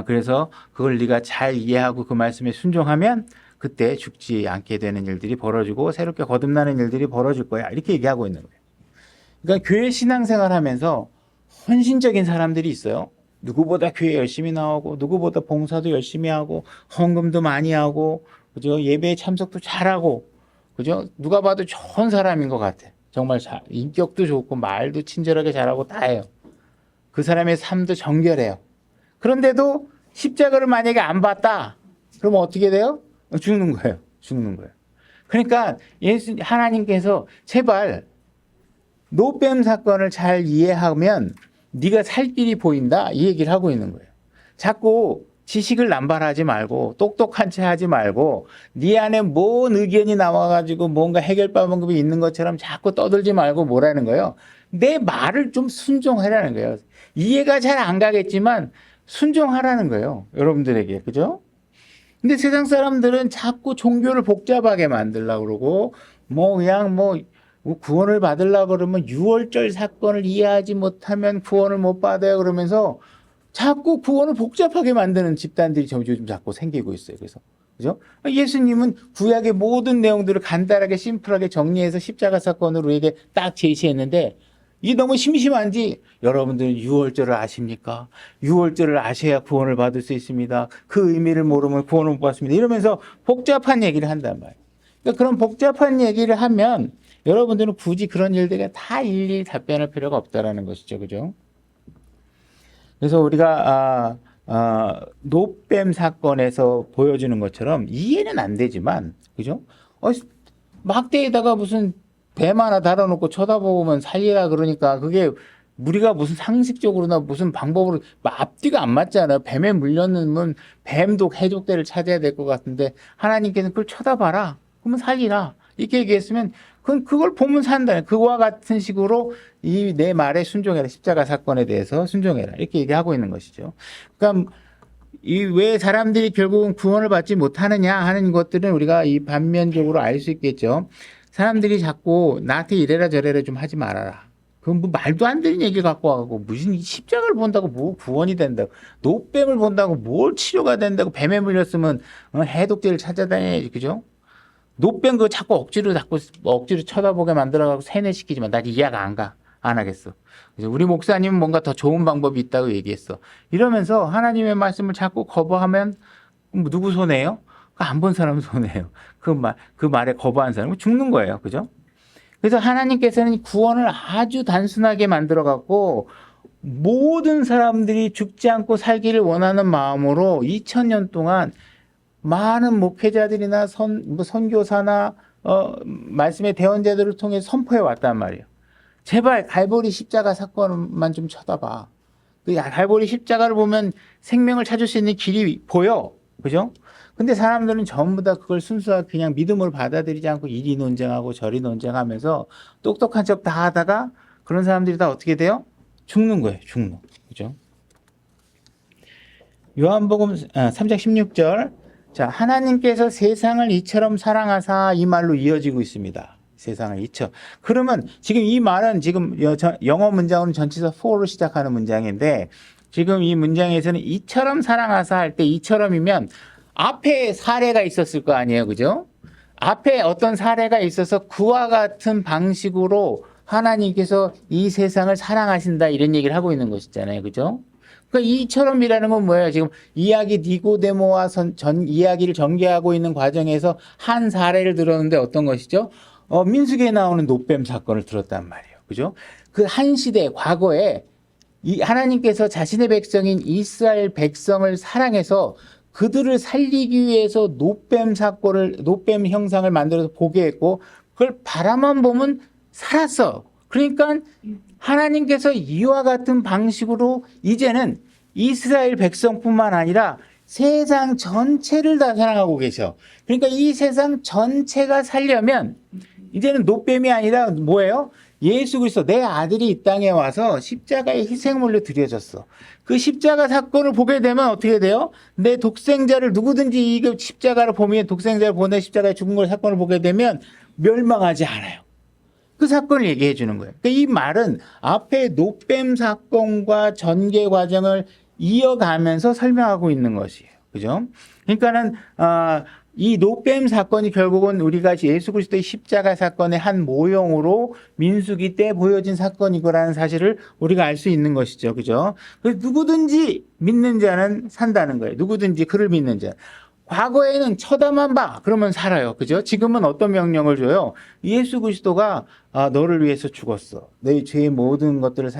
A: 그래서 그걸 네가 잘 이해하고 그 말씀에 순종하면 그때 죽지 않게 되는 일들이 벌어지고 새롭게 거듭나는 일들이 벌어질 거야. 이렇게 얘기하고 있는 거예요. 그러니까 교회 신앙생활 하면서 헌신적인 사람들이 있어요. 누구보다 교회 열심히 나오고, 누구보다 봉사도 열심히 하고, 헌금도 많이 하고, 그죠? 예배에 참석도 잘하고, 그죠? 누가 봐도 좋은 사람인 것 같아. 정말 인격도 좋고, 말도 친절하게 잘하고 다 해요. 그 사람의 삶도 정결해요. 그런데도 십자가를 만약에 안 봤다, 그러면 어떻게 돼요? 죽는 거예요. 그러니까 하나님께서 제발 노뱀 사건을 잘 이해하면 네가 살 길이 보인다 이 얘기를 하고 있는 거예요. 자꾸 지식을 남발하지 말고 똑똑한 체 하지 말고 네 안에 뭔 의견이 나와가지고 뭔가 해결 방법이 있는 것처럼 자꾸 떠들지 말고 뭐라는 거예요. 내 말을 좀 순종하라는 거예요. 이해가 잘 안 가겠지만 순종하라는 거예요. 여러분들에게. 그죠? 근데 세상 사람들은 자꾸 종교를 복잡하게 만들려고 그러고 구원을 받으려고 그러면 6월절 사건을 이해하지 못하면 구원을 못 받아요. 그러면서 자꾸 구원을 복잡하게 만드는 집단들이 요즘 자꾸 생기고 있어요. 그래서 그죠? 예수님은 구약의 모든 내용들을 간단하게 심플하게 정리해서 십자가 사건으로 우리에게 딱 제시했는데 이게 너무 심심한지 여러분들은 유월절을 아십니까? 유월절을 아셔야 구원을 받을 수 있습니다. 그 의미를 모르면 구원을 못 받습니다. 이러면서 복잡한 얘기를 한단 말이에요. 그러니까 그런 복잡한 얘기를 하면 여러분들은 굳이 그런 일들에 다 일일이 답변할 필요가 없다라는 것이죠. 그죠? 그래서 우리가 노뱀 사건에서 보여주는 것처럼 이해는 안 되지만, 그죠? 막대에다가 무슨 뱀 하나 달아놓고 쳐다보면 살리라 그러니까 그게 우리가 무슨 상식적으로나 무슨 방법으로 앞뒤가 안 맞잖아요. 뱀에 물렸으면 뱀도 해독대를 찾아야 될 것 같은데 하나님께서는 그걸 쳐다봐라. 그러면 살리라. 이렇게 얘기했으면 그걸 보면 산다. 그와 같은 식으로 이 내 말에 순종해라. 십자가 사건에 대해서 순종해라. 이렇게 얘기하고 있는 것이죠. 그러니까 이 왜 사람들이 결국은 구원을 받지 못하느냐 하는 것들은 우리가 이 반면적으로 알 수 있겠죠. 사람들이 자꾸 나한테 이래라 저래라 좀 하지 말아라. 그건 뭐 말도 안 되는 얘기를 갖고 와가고 무슨 십자가를 본다고 뭐 구원이 된다고 노뱀을 본다고 뭘 치료가 된다고 뱀에 물렸으면 해독제를 찾아다녀야지. 그죠? 노뱀 그거 자꾸 억지로 쳐다보게 만들어가고 세뇌시키지만 나 이해가 안 하겠어. 그래서 우리 목사님은 뭔가 더 좋은 방법이 있다고 얘기했어. 이러면서 하나님의 말씀을 자꾸 거부하면 누구 손해예요? 안 본 사람 손해예요. 그 말에 거부한 사람은 죽는 거예요. 그죠? 그래서 하나님께서는 구원을 아주 단순하게 만들어 갖고 모든 사람들이 죽지 않고 살기를 원하는 마음으로 2000년 동안 많은 목회자들이나 선교사나 말씀의 대언자들을 통해 선포해 왔단 말이에요. 제발 갈보리 십자가 사건만 좀 쳐다봐. 그 갈보리 십자가를 보면 생명을 찾을 수 있는 길이 보여. 그죠? 근데 사람들은 전부 다 그걸 순수하게 그냥 믿음으로 받아들이지 않고 이리 논쟁하고 저리 논쟁하면서 똑똑한 척 다 하다가 그런 사람들이 다 어떻게 돼요? 죽는 거예요. 죽는. 그죠? 요한복음 3장 16절. 자, 하나님께서 세상을 이처럼 사랑하사 이 말로 이어지고 있습니다. 세상을 이처럼. 그러면 지금 이 말은 지금 영어 문장으로는 전치사 for로 시작하는 문장인데 지금 이 문장에서는 이처럼 사랑하사 할 때 이처럼이면 앞에 사례가 있었을 거 아니에요. 그죠? 앞에 어떤 사례가 있어서 그와 같은 방식으로 하나님께서 이 세상을 사랑하신다 이런 얘기를 하고 있는 것이잖아요. 그죠? 그러니까 이처럼이라는 건 뭐예요? 지금 이야기 니고데모와 전 이야기를 전개하고 있는 과정에서 한 사례를 들었는데 어떤 것이죠? 민수기에 나오는 노뱀 사건을 들었단 말이에요. 그죠? 그 한 시대 과거에 이 하나님께서 자신의 백성인 이스라엘 백성을 사랑해서 그들을 살리기 위해서 노뱀 형상을 만들어서 보게 했고 그걸 바라만 보면 살았어. 그러니까 하나님께서 이와 같은 방식으로 이제는 이스라엘 백성뿐만 아니라 세상 전체를 다 사랑하고 계셔. 그러니까 이 세상 전체가 살려면 이제는 노뱀이 아니라 뭐예요? 예수 그리스도 내 아들이 이 땅에 와서 십자가의 희생물로 드려졌어. 그 십자가 사건을 보게 되면 어떻게 돼요? 내 독생자를 누구든지 이 십자가를 보면 독생자를 보내 십자가에 죽은 걸 사건을 보게 되면 멸망하지 않아요. 그 사건을 얘기해 주는 거예요. 그러니까 이 말은 앞에 노뱀 사건과 전개 과정을 이어가면서 설명하고 있는 것이에요. 그죠? 그러니까는 이 노뱀 사건이 결국은 우리가 예수 그리스도의 십자가 사건의 한 모형으로 민수기 때 보여진 사건이고라는 사실을 우리가 알 수 있는 것이죠. 그죠? 그래서 누구든지 믿는 자는 산다는 거예요. 누구든지 그를 믿는 자. 과거에는 쳐다만 봐. 그러면 살아요. 그죠? 지금은 어떤 명령을 줘요? 예수 그리스도가 너를 위해서 죽었어. 너의 죄의 모든 것들을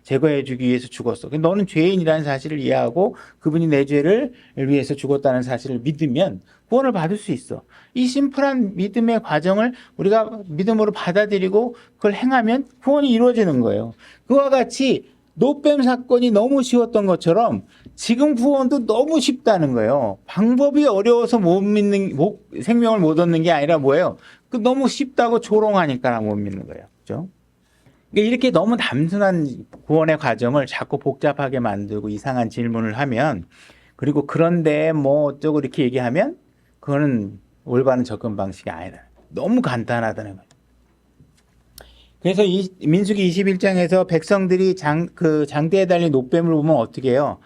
A: 제거해 주기 위해서 죽었어. 너는 죄인이라는 사실을 이해하고 그분이 내 죄를 위해서 죽었다는 사실을 믿으면 구원을 받을 수 있어. 이 심플한 믿음의 과정을 우리가 믿음으로 받아들이고 그걸 행하면 구원이 이루어지는 거예요. 그와 같이 노뱀 사건이 너무 쉬웠던 것처럼 지금 구원도 너무 쉽다는 거예요. 방법이 어려워서 생명을 못 얻는 게 아니라 뭐예요? 너무 쉽다고 조롱하니까 못 믿는 거예요. 그죠? 이렇게 너무 단순한 구원의 과정을 자꾸 복잡하게 만들고 이상한 질문을 하면 그리고 그런데 뭐 어쩌고 이렇게 얘기하면 그거는 올바른 접근 방식이 아니다. 너무 간단하다는 거예요. 그래서 이 민수기 21장에서 백성들이 장대에 달린 노뱀을 보면 어떻게 해요?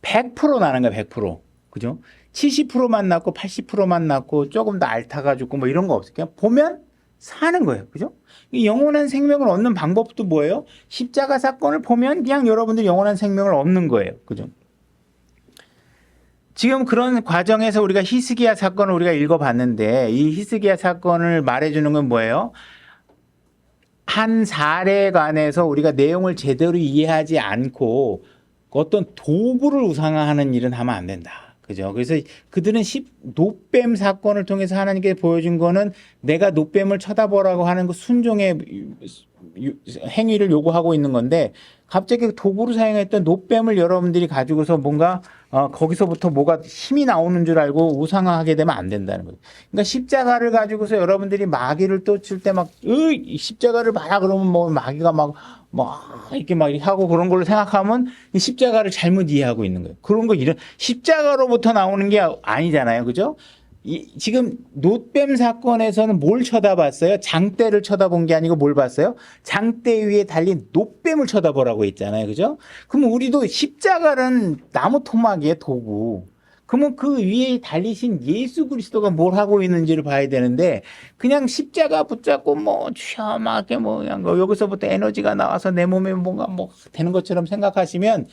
A: 100% 나는 거야, 100%. 그죠? 70%만 낳고 80%만 낳고 조금 더 앓다가지고 뭐 이런 거 없어요. 그냥 보면 사는 거예요. 그죠? 이 영원한 생명을 얻는 방법도 뭐예요? 십자가 사건을 보면 그냥 여러분들이 영원한 생명을 얻는 거예요. 그죠? 지금 그런 과정에서 우리가 히스기야 사건을 우리가 읽어봤는데 이 히스기야 사건을 말해주는 건 뭐예요? 한 사례에 관해서 우리가 내용을 제대로 이해하지 않고 어떤 도구를 우상화하는 일은 하면 안 된다. 그죠? 그래서 그들은 노뱀 사건을 통해서 하나님께 보여준 거는 내가 노뱀을 쳐다보라고 하는 그 순종의 행위를 요구하고 있는 건데 갑자기 도구로 사용했던 노뱀을 여러분들이 가지고서 뭔가 거기서부터 뭐가 힘이 나오는 줄 알고 우상화하게 되면 안 된다는 거예요. 그러니까 십자가를 가지고서 여러분들이 마귀를 또 칠 때 막 십자가를 봐라 그러면 뭐 마귀가 막 이렇게 하고 그런 걸로 생각하면 이 십자가를 잘못 이해하고 있는 거예요. 그런 거 이런 십자가로부터 나오는 게 아니잖아요. 그죠? 지금 노뱀 사건에서는 뭘 쳐다봤어요? 장대를 쳐다본 게 아니고 뭘 봤어요? 장대 위에 달린 노뱀을 쳐다보라고 했잖아요. 그죠? 그러면 우리도 십자가는 나무 토막이에요, 도구. 그러면 그 위에 달리신 예수 그리스도가 뭘 하고 있는지를 봐야 되는데 그냥 십자가 붙잡고 뭐 취함하게 뭐 그냥 여기서부터 에너지가 나와서 내 몸에 뭔가 뭐 되는 것처럼 생각하시면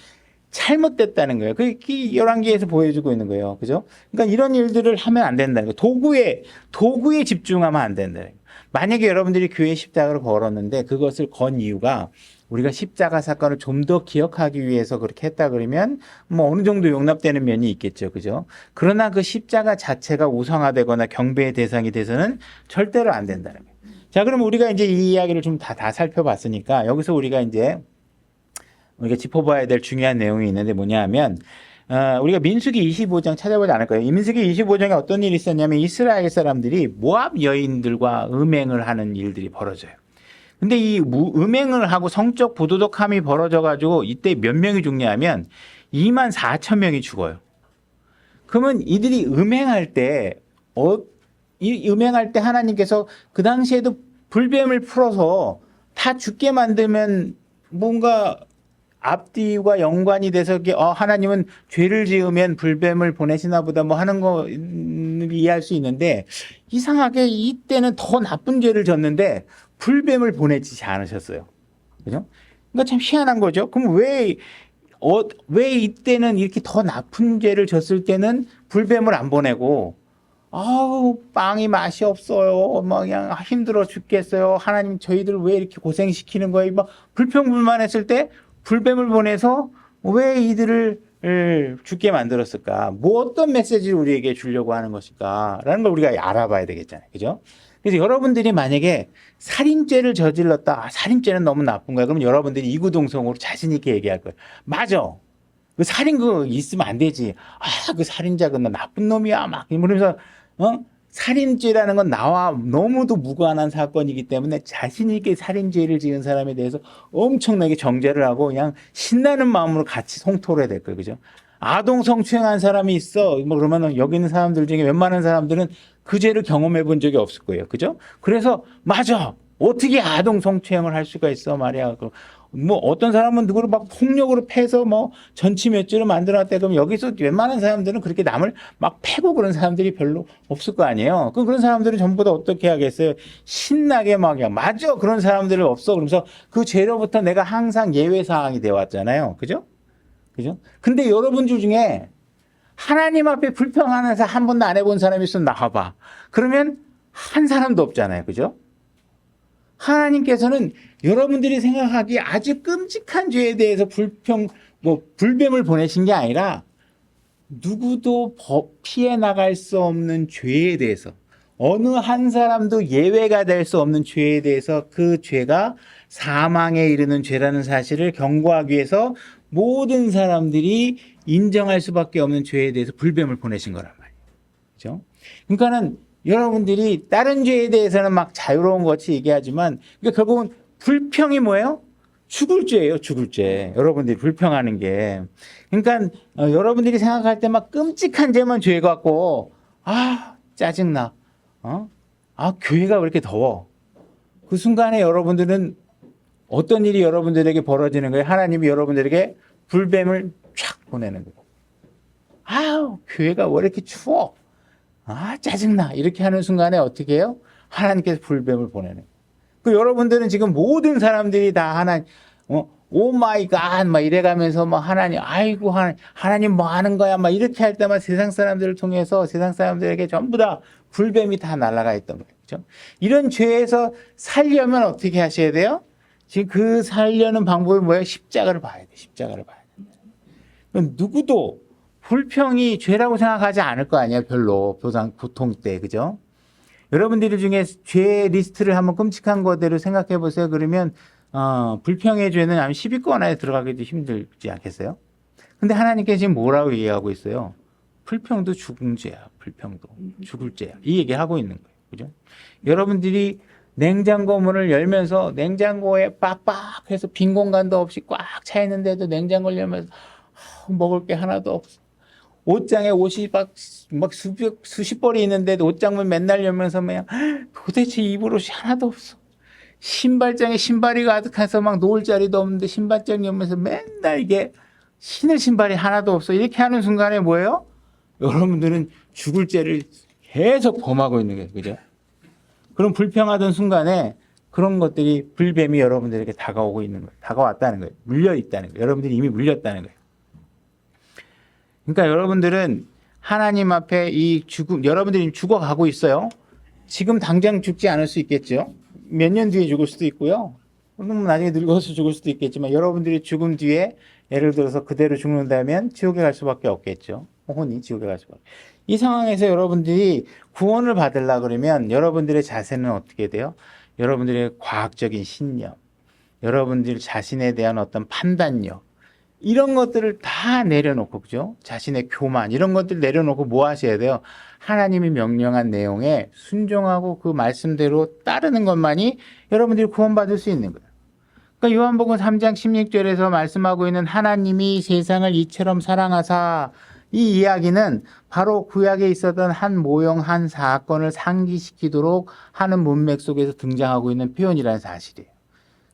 A: 잘못됐다는 거예요. 그게 열왕기에서 보여주고 있는 거예요. 그죠? 그러니까 이런 일들을 하면 안 된다는 거예요. 도구에 집중하면 안 된다는 거예요. 만약에 여러분들이 교회 십자가를 걸었는데 그것을 건 이유가 우리가 십자가 사건을 좀 더 기억하기 위해서 그렇게 했다 그러면 뭐 어느 정도 용납되는 면이 있겠죠. 그죠? 그러나 그 십자가 자체가 우상화되거나 경배의 대상이 돼서는 절대로 안 된다는 거예요. 자, 그럼 우리가 이제 이 이야기를 좀 다 살펴봤으니까 여기서 우리가 짚어봐야 될 중요한 내용이 있는데 뭐냐 하면 우리가 민수기 25장 찾아보지 않을 거예요. 이 민수기 25장에 어떤 일이 있었냐면 이스라엘 사람들이 모압 여인들과 음행을 하는 일들이 벌어져요. 근데 이 음행을 하고 성적 부도덕함이 벌어져가지고 이때 몇 명이 죽냐면 2만 4천 명이 죽어요. 그러면 이들이 음행할 때 하나님께서 그 당시에도 불뱀을 풀어서 다 죽게 만들면 뭔가 앞뒤와 연관이 돼서 하나님은 죄를 지으면 불뱀을 보내시나 보다 뭐 하는 거 이해할 수 있는데 이상하게 이때는 더 나쁜 죄를 졌는데 불뱀을 보내지 않으셨어요. 그죠? 그러니까 참 희한한 거죠. 그럼 왜 이때는 이렇게 더 나쁜 죄를 졌을 때는 불뱀을 안 보내고 빵이 맛이 없어요. 그냥 힘들어 죽겠어요. 하나님 저희들 왜 이렇게 고생시키는 거예요? 불평불만했을 때 불뱀을 보내서 왜 이들을 죽게 만들었을까? 뭐 어떤 메시지를 우리에게 주려고 하는 것일까라는 걸 우리가 알아봐야 되겠잖아요. 그죠? 그래서 여러분들이 만약에 살인죄를 저질렀다. 살인죄는 너무 나쁜 거야. 그럼 여러분들이 이구동성으로 자신 있게 얘기할 거예요. 맞아. 그 살인 거 있으면 안 되지. 그 살인자 그 나쁜 놈이야. 막 이러면서 살인죄라는 건 나와 너무도 무관한 사건이기 때문에 자신 있게 살인죄를 지은 사람에 대해서 엄청나게 정죄를 하고 그냥 신나는 마음으로 같이 성토를 해야 될 거예요. 그죠? 아동 성추행한 사람이 있어. 그러면 여기 있는 사람들 중에 웬만한 사람들은 그 죄를 경험해 본 적이 없을 거예요. 그죠? 그래서 맞아. 어떻게 아동 성추행을 할 수가 있어 말이야. 뭐 어떤 사람은 누구를 막 폭력으로 패서 뭐 전치 몇 주를 만들어놨다 그러면 여기서 웬만한 사람들은 그렇게 남을 막 패고 그런 사람들이 별로 없을 거 아니에요. 그런 사람들은 전부 다 어떻게 하겠어요? 신나게 막 맞아 그런 사람들은 없어. 그러면서 그 죄로부터 내가 항상 예외 사항이 되어 왔잖아요. 그죠? 그죠? 근데 여러분들 중에 하나님 앞에 불평하면서 한 번도 안 해본 사람이 있으면 나와봐. 그러면 한 사람도 없잖아요. 그죠? 하나님께서는 여러분들이 생각하기에 아주 끔찍한 죄에 대해서 불뱀을 보내신 게 아니라 누구도 피해 나갈 수 없는 죄에 대해서 어느 한 사람도 예외가 될 수 없는 죄에 대해서 그 죄가 사망에 이르는 죄라는 사실을 경고하기 위해서 모든 사람들이 인정할 수밖에 없는 죄에 대해서 불뱀을 보내신 거란 말이에요. 그렇죠? 그러니까는 여러분들이 다른 죄에 대해서는 막 자유로운 것 같이 얘기하지만 그러니까 결국은 불평이 뭐예요? 죽을 죄예요. 죽을 죄. 여러분들이 불평하는 게. 그러니까 여러분들이 생각할 때 막 끔찍한 죄만 죄 같고 짜증나. 교회가 왜 이렇게 더워? 그 순간에 여러분들은 어떤 일이 여러분들에게 벌어지는 거예요? 하나님이 여러분들에게 불뱀을 촥 보내는 거예요. 아우, 교회가 왜 이렇게 추워? 아, 짜증나. 이렇게 하는 순간에 어떻게 해요? 하나님께서 불뱀을 보내는 거예요. 그 여러분들은 지금 모든 사람들이 다 오 마이 갓, 막 이래가면서 막 하나님, 아이고, 하나님 뭐 하는 거야? 막 이렇게 할 때만 세상 사람들을 통해서 세상 사람들에게 전부 다 불뱀이 다 날아가 있던 거예요. 그죠? 이런 죄에서 살려면 어떻게 하셔야 돼요? 지금 그 살려는 방법이 뭐예요? 십자가를 봐야 돼. 십자가를 봐야 돼. 누구도 불평이 죄라고 생각하지 않을 거 아니에요. 별로. 보통 때. 그죠? 여러분들 중에 죄 리스트를 한번 끔찍한 거대로 생각해 보세요. 그러면 불평의 죄는 아마 10위권 안에 들어가기도 힘들지 않겠어요? 근데 하나님께서 지금 뭐라고 얘기하고 있어요? 불평도 죽은 죄야. 불평도 죽을 죄야. 이 얘기를 하고 있는 거예요. 그죠? 여러분들이 냉장고 문을 열면서 냉장고에 빡빡해서 빈 공간도 없이 꽉 차 있는데도 냉장고를 열면서 먹을 게 하나도 없어. 옷장에 옷이 막 수십 벌이 있는데도 옷장문 맨날 열면서 그냥 도대체 입을 옷이 하나도 없어. 신발장에 신발이 가득해서 막 놓을 자리도 없는데 신발장 열면서 맨날 이게 신을 신발이 하나도 없어. 이렇게 하는 순간에 뭐예요? 여러분들은 죽을 죄를 계속 범하고 있는 거예요. 그죠? 그럼 불평하던 순간에 그런 것들이 불뱀이 여러분들에게 다가오고 있는 거예요. 다가왔다는 거예요. 물려 있다는 거예요. 여러분들이 이미 물렸다는 거예요. 그러니까 여러분들은 하나님 앞에 여러분들이 죽어가고 있어요. 지금 당장 죽지 않을 수 있겠죠. 몇 년 뒤에 죽을 수도 있고요. 나중에 늙어서 죽을 수도 있겠지만 여러분들이 죽음 뒤에 예를 들어서 그대로 죽는다면 지옥에 갈 수밖에 없겠죠. 혼이 지옥에 갈 수밖에. 이 상황에서 여러분들이 구원을 받으려 그러면 여러분들의 자세는 어떻게 돼요? 여러분들의 과학적인 신념, 여러분들 자신에 대한 어떤 판단력, 이런 것들을 다 내려놓고, 그죠? 자신의 교만, 이런 것들 내려놓고 뭐 하셔야 돼요? 하나님이 명령한 내용에 순종하고 그 말씀대로 따르는 것만이 여러분들이 구원받을 수 있는 거예요. 그러니까 요한복음 3장 16절에서 말씀하고 있는 하나님이 세상을 이처럼 사랑하사, 이 이야기는 바로 구약에 있었던 한 모형, 한 사건을 상기시키도록 하는 문맥 속에서 등장하고 있는 표현이라는 사실이에요.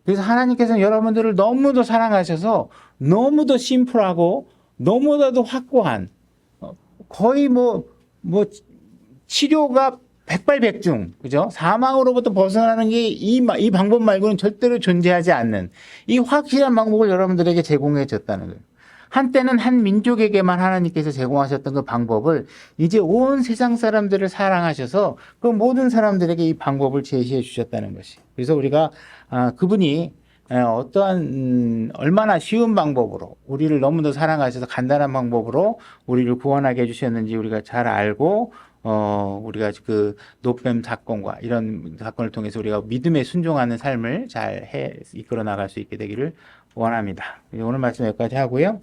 A: 그래서 하나님께서는 여러분들을 너무도 사랑하셔서 너무도 심플하고 너무나도 확고한, 거의 치료가 백발백중, 그죠? 사망으로부터 벗어나는 게 이 방법 말고는 절대로 존재하지 않는 이 확실한 방법을 여러분들에게 제공해 줬다는 거예요. 한때는 한 민족에게만 하나님께서 제공하셨던 그 방법을 이제 온 세상 사람들을 사랑하셔서 그 모든 사람들에게 이 방법을 제시해 주셨다는 것이. 그래서 우리가 그분이 어떠한 얼마나 쉬운 방법으로 우리를 너무도 사랑하셔서 간단한 방법으로 우리를 구원하게 해주셨는지 우리가 잘 알고 우리가 그 노뱀 사건과 이런 사건을 통해서 우리가 믿음에 순종하는 삶을 잘 이끌어 나갈 수 있게 되기를 원합니다. 오늘 말씀 여기까지 하고요.